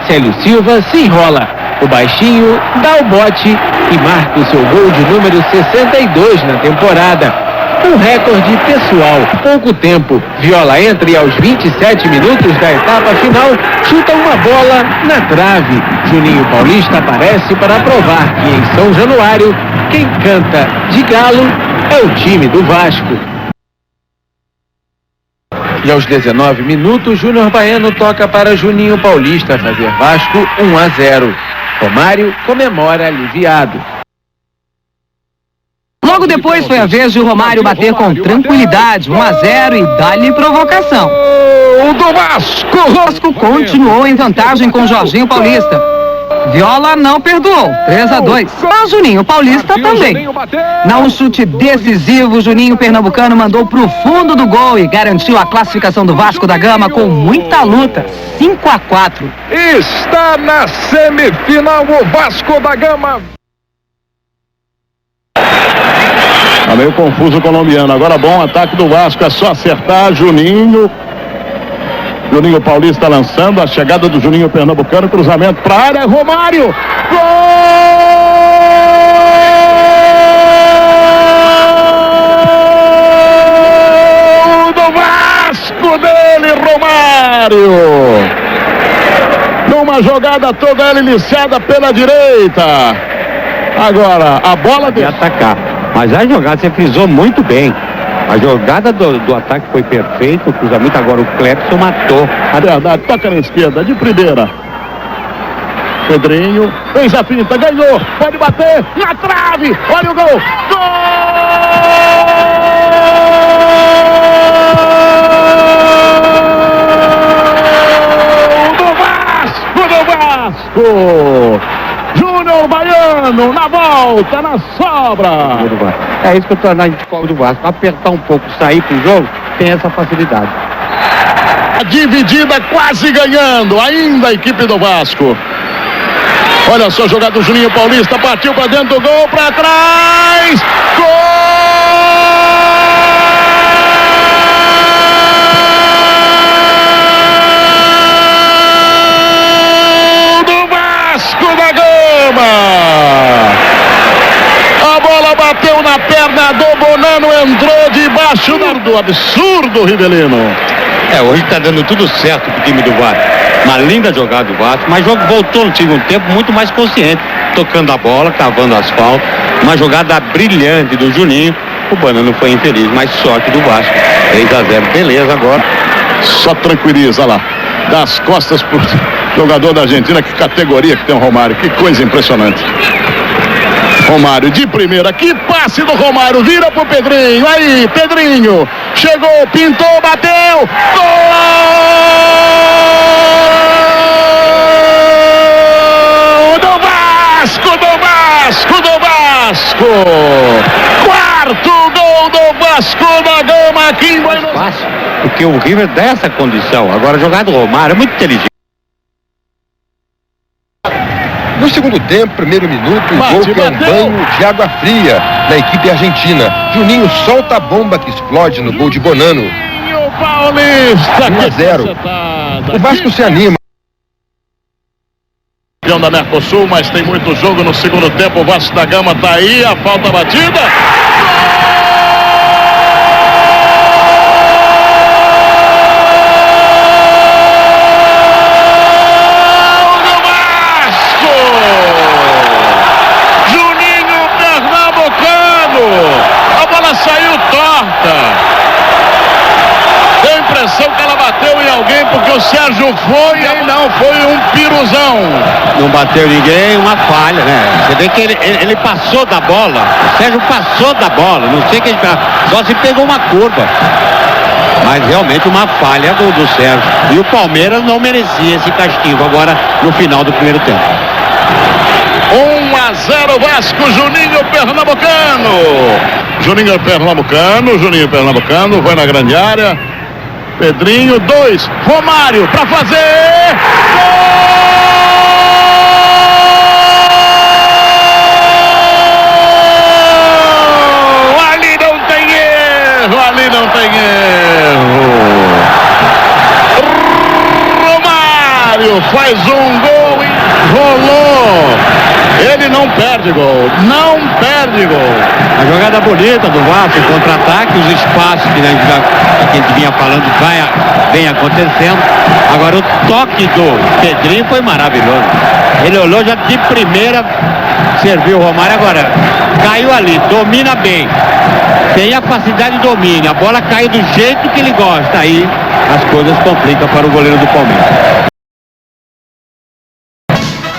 Célio Silva se enrola. O baixinho dá o bote e marca o seu gol de número 62 na temporada. Um recorde pessoal. Pouco tempo. Viola entra e aos 27 minutos da etapa final chuta uma bola na trave. Juninho Paulista aparece para provar que em São Januário quem canta de galo é o time do Vasco. E aos 19 minutos, Júnior Baiano toca para Juninho Paulista fazer Vasco 1-0. Romário comemora aliviado. Logo depois foi a vez de Romário bater com tranquilidade, 1-0 e dá-lhe provocação. O do Vasco! O Vasco continuou em vantagem com Jorginho Paulista. Viola não perdoou. 3-2. Mas Juninho Paulista também. Num chute decisivo, Juninho Pernambucano mandou pro fundo do gol e garantiu a classificação do Vasco da Gama com muita luta. 5-4. Está na semifinal o Vasco da Gama. Tá meio confuso o colombiano. Agora bom ataque do Vasco. É só acertar. Juninho Paulista lançando. A chegada do Juninho Pernambucano. Cruzamento para a área. Romário. Gol do Vasco dele, Romário. Numa jogada toda ela iniciada pela direita. Agora a bola de atacar. Mas a jogada você frisou muito bem. A jogada do ataque foi perfeita, o cruzamento agora o Clepson matou. A verdade, toca na esquerda, de primeira. Pedrinho, fez a finta, ganhou, pode bater, na trave, olha o gol. Gol do Vasco! Júnior Baiano, na volta, na sobra. É isso que eu tô na gente do Vasco. Apertar um pouco, sair pro jogo, tem essa facilidade. A dividida quase ganhando, ainda a equipe do Vasco. Olha só a jogada do Juninho Paulista, partiu para dentro do gol, para trás. Gol do Vasco da Gama. A bola bateu na perna do Bonano, entrou debaixo do absurdo, Rivelino. Hoje tá dando tudo certo pro time do Vasco. Uma linda jogada do Vasco, mas o jogo voltou no segundo tempo muito mais consciente, tocando a bola, cavando asfalto. Uma jogada brilhante do Juninho. O Bonano foi infeliz, mas sorte do Vasco. 3-0, beleza agora. Só tranquiliza lá. Das costas pro jogador da Argentina, que categoria que tem o Romário, que coisa impressionante. Romário de primeira, que passe do Romário, vira pro Pedrinho, aí, Pedrinho, chegou, pintou, bateu, gol do Vasco, do Vasco, quarto gol do Vasco da Gama aqui em Buenos Aires. Porque o River dá essa condição, agora jogar do Romário é muito inteligente. No segundo tempo, primeiro minuto, o gol que é um banho de água fria na equipe argentina. Juninho solta a bomba que explode no gol de Bonano. 1-0. O Vasco se anima. Campeão da Mercosul, mas tem muito jogo no segundo tempo. O Vasco da Gama tá aí, a falta batida. Saiu torta. Deu a impressão que ela bateu em alguém, porque o Sérgio foi e não foi um piruzão. Não bateu ninguém, uma falha, né? Você vê que ele passou da bola. O Sérgio passou da bola. Não sei quem só se pegou uma curva. Mas realmente uma falha do Sérgio. E o Palmeiras não merecia esse castigo agora no final do primeiro tempo. 1-0 Vasco, Juninho Pernambucano. Juninho Pernambucano, vai na grande área. Pedrinho, 2, Romário para fazer. Gol! Ali não tem erro. Romário faz um gol e rolou. Ele não perde gol. A jogada bonita do Vasco, contra-ataque, os espaços que a gente vinha falando vem acontecendo. Agora o toque do Pedrinho foi maravilhoso. Ele olhou já de primeira, serviu o Romário, agora caiu ali, domina bem. Tem a facilidade de domínio, a bola cai do jeito que ele gosta. Aí as coisas complicam para o goleiro do Palmeiras.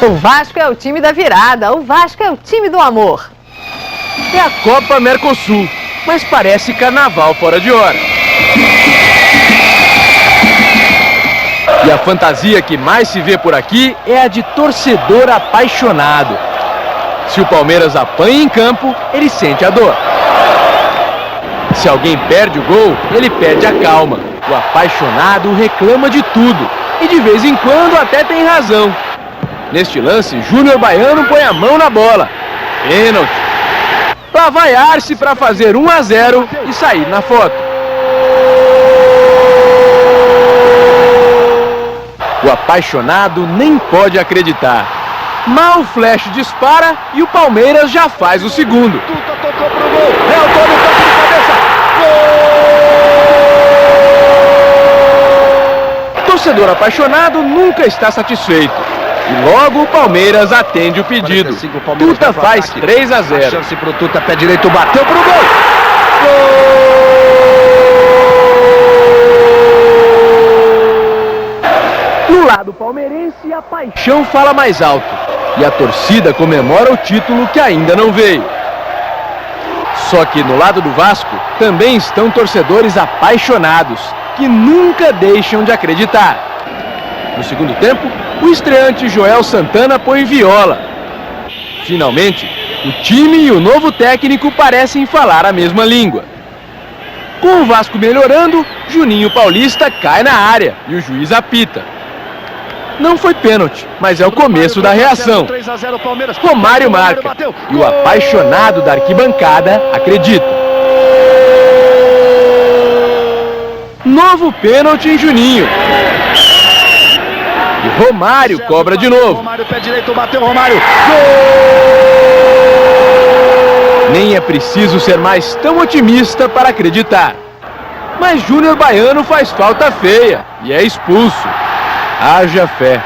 O Vasco é o time da virada, o Vasco é o time do amor. É a Copa Mercosul, mas parece carnaval fora de hora. E a fantasia que mais se vê por aqui é a de torcedor apaixonado. Se o Palmeiras apanha em campo, ele sente a dor. Se alguém perde o gol, ele perde a calma. O apaixonado reclama de tudo e de vez em quando até tem razão. Neste lance, Júnior Baiano põe a mão na bola. Pênalti. Lá vai Arce para fazer 1-0 e sair na foto. O apaixonado nem pode acreditar. Mal o flash dispara e o Palmeiras já faz o segundo. Tocou pro gol. Léo Tony, toque de cabeça. Gol! Torcedor apaixonado nunca está satisfeito. E logo o Palmeiras atende o pedido. Tuta faz 3-0. Chance pro Tuta, pé direito, bateu pro gol. No lado palmeirense, a paixão fala mais alto. E a torcida comemora o título que ainda não veio. Só que no lado do Vasco também estão torcedores apaixonados, que nunca deixam de acreditar. No segundo tempo, o estreante Joel Santana põe viola. Finalmente, o time e o novo técnico parecem falar a mesma língua. Com o Vasco melhorando, Juninho Paulista cai na área e o juiz apita. Não foi pênalti, mas é o começo da reação. Romário marca e o apaixonado da arquibancada acredita. Novo pênalti em Juninho. E Romário cobra de novo. Romário, pé direito, bateu Romário. Nem é preciso ser mais tão otimista para acreditar. Mas Júnior Baiano faz falta feia e é expulso. Haja fé.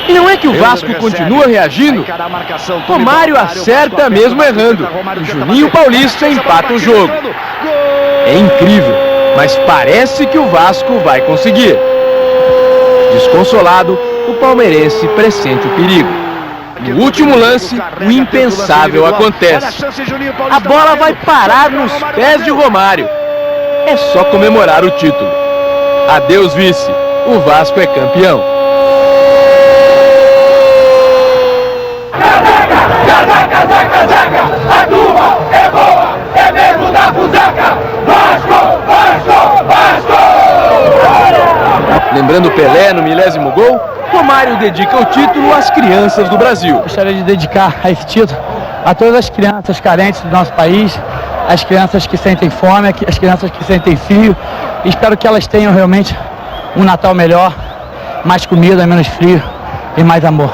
E não é que o Vasco continua reagindo? Romário acerta mesmo errando. E Juninho Paulista empata o jogo. É incrível, mas parece que o Vasco vai conseguir. Desconsolado, o palmeirense pressente o perigo. No último lance, o impensável acontece. A bola vai parar nos pés de Romário. É só comemorar o título. Adeus, vice. O Vasco é campeão. A turma é boa, é mesmo da fusaca. Vasco, Vasco, Vasco! Lembrando Pelé no 10º gol, Romário dedica o título às crianças do Brasil. Gostaria de dedicar a esse título a todas as crianças carentes do nosso país, as crianças que sentem fome, as crianças que sentem frio. Espero que elas tenham realmente um Natal melhor, mais comida, menos frio e mais amor.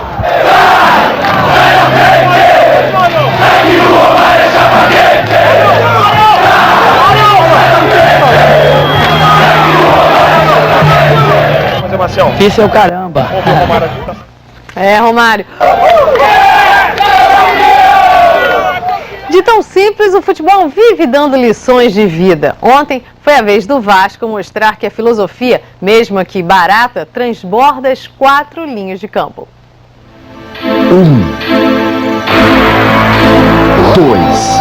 Isso é o caramba. É, Romário. De tão simples, o futebol vive dando lições de vida. Ontem foi a vez do Vasco mostrar que a filosofia, mesmo que barata, transborda as 4 linhas de campo. 2.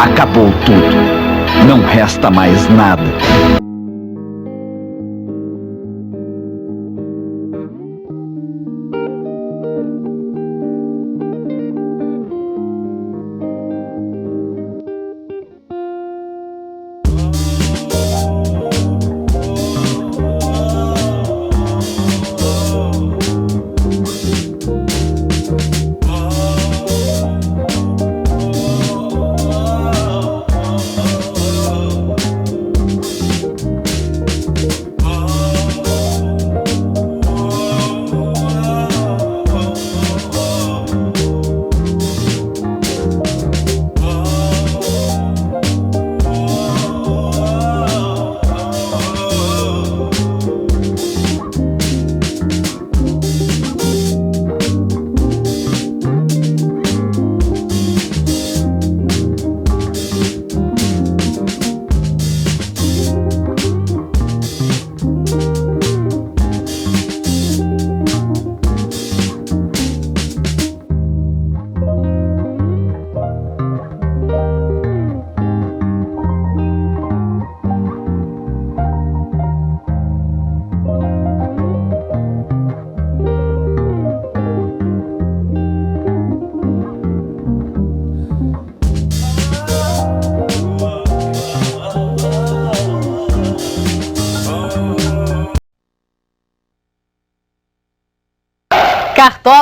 Acabou tudo. Não resta mais nada.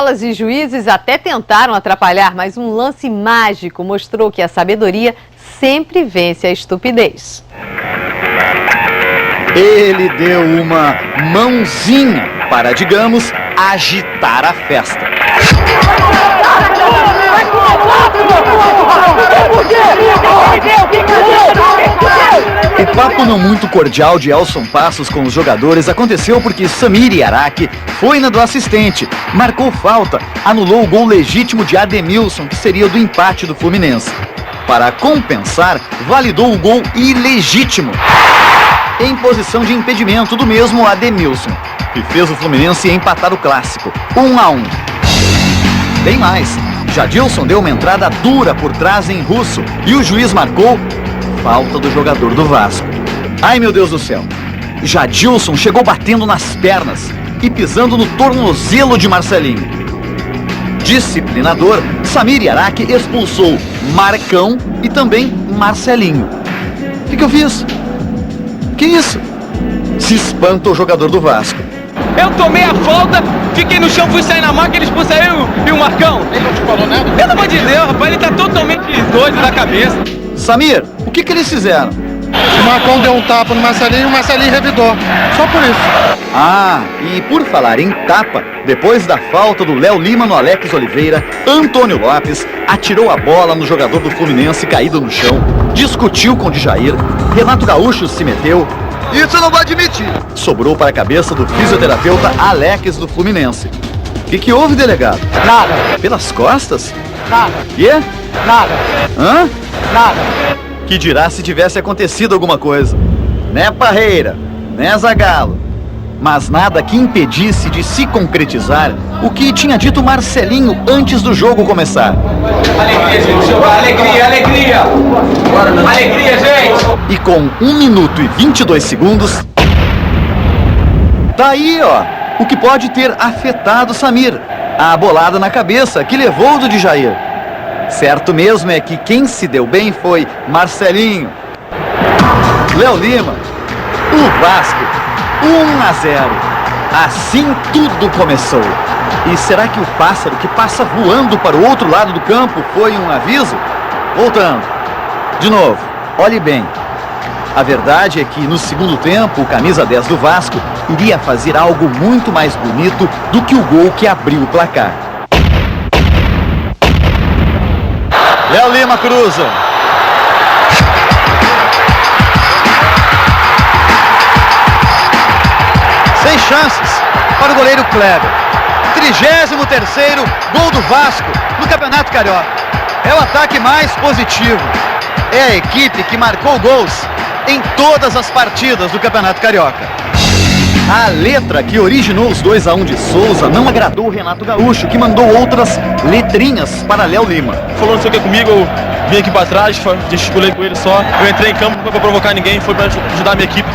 bolas e juízes até tentaram atrapalhar, mas um lance mágico mostrou que a sabedoria sempre vence a estupidez. Ele deu uma mãozinha para, digamos, agitar a festa. O papo não muito cordial de Elson Passos com os jogadores aconteceu porque Samir Yaraki foi na do assistente, marcou falta, anulou o gol legítimo de Ademilson, que seria do empate do Fluminense. Para compensar, validou o gol ilegítimo, em posição de impedimento do mesmo Ademilson, que fez o Fluminense empatar o clássico, 1-1. Tem mais, Jadilson deu uma entrada dura por trás em Russo e o juiz marcou falta do jogador do Vasco. Ai, meu Deus do céu, Jadilson chegou batendo nas pernas e pisando no tornozelo de Marcelinho. Disciplinador, Samir Yaraki expulsou Marcão e também Marcelinho. O que eu fiz? Que isso? Se espanta o jogador do Vasco. Eu tomei a falta, fiquei no chão, fui sair na máquina, ele expulsa eu e o Marcão. Ele não te falou nada? Pelo amor de Deus, rapaz, ele tá totalmente doido da cabeça. Samir, o que eles fizeram? O Marcão deu um tapa no Marcelinho e o Marcelinho revidou. Só por isso. Ah, e por falar em tapa, depois da falta do Léo Lima no Alex Oliveira, Antônio Lopes atirou a bola no jogador do Fluminense caído no chão, discutiu com o Djair, Renato Gaúcho se meteu. Isso eu não vou admitir. Sobrou para a cabeça do fisioterapeuta Alex do Fluminense. O que houve, delegado? Nada. Pelas costas? Nada. Quê? Nada. Hã? Nada. Que dirá se tivesse acontecido alguma coisa. Né, Parreira? Né, Zagallo? Mas nada que impedisse de se concretizar o que tinha dito Marcelinho antes do jogo começar. Alegria, gente, alegria, alegria. Alegria, gente. E com 1 minuto e 22 segundos... Tá aí, ó, o que pode ter afetado Samir. A bolada na cabeça que levou do Djair. Certo mesmo é que quem se deu bem foi Marcelinho. Léo Lima, o Vasco, 1-0. Assim tudo começou. E será que o pássaro que passa voando para o outro lado do campo foi um aviso? Voltando. De novo, olhe bem. A verdade é que no segundo tempo, o camisa 10 do Vasco iria fazer algo muito mais bonito do que o gol que abriu o placar. Léo Lima cruza. Sem chances para o goleiro Kleber. 33º gol do Vasco no Campeonato Carioca. É o ataque mais positivo. É a equipe que marcou gols em todas as partidas do Campeonato Carioca. A letra que originou os 2-1 de Souza não agradou o Renato Gaúcho, que mandou outras letrinhas para Léo Lima. Falou não sei o que comigo, eu vim aqui para trás, gesticulei com ele só. Eu entrei em campo, não foi para provocar ninguém, foi para ajudar a minha equipe.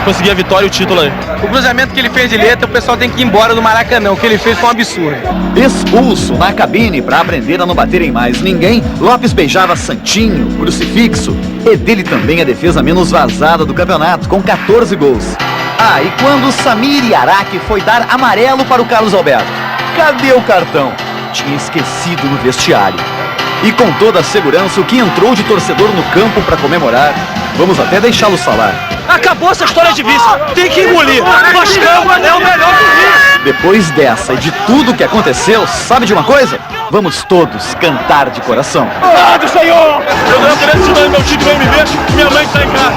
Conseguir a vitória e o título aí. O cruzamento que ele fez de letra, o pessoal tem que ir embora do Maracanã. O que ele fez foi um absurdo. Expulso na cabine para aprender a não bater em mais ninguém, Lopes beijava Santinho, Crucifixo. E dele também a defesa menos vazada do campeonato, com 14 gols. Ah, e quando Samir Yaraki foi dar amarelo para o Carlos Alberto? Cadê o cartão? Tinha esquecido no vestiário. E com toda a segurança, o que entrou de torcedor no campo para comemorar, vamos até deixá-lo falar. Acabou essa história de vice, tem que engolir. Vascão é o melhor do Rio. Depois dessa e de tudo que aconteceu, sabe de uma coisa? Vamos todos cantar de coração. Obrigado, Senhor! Eu quero ajudar meu time vai me ver, minha mãe está em casa.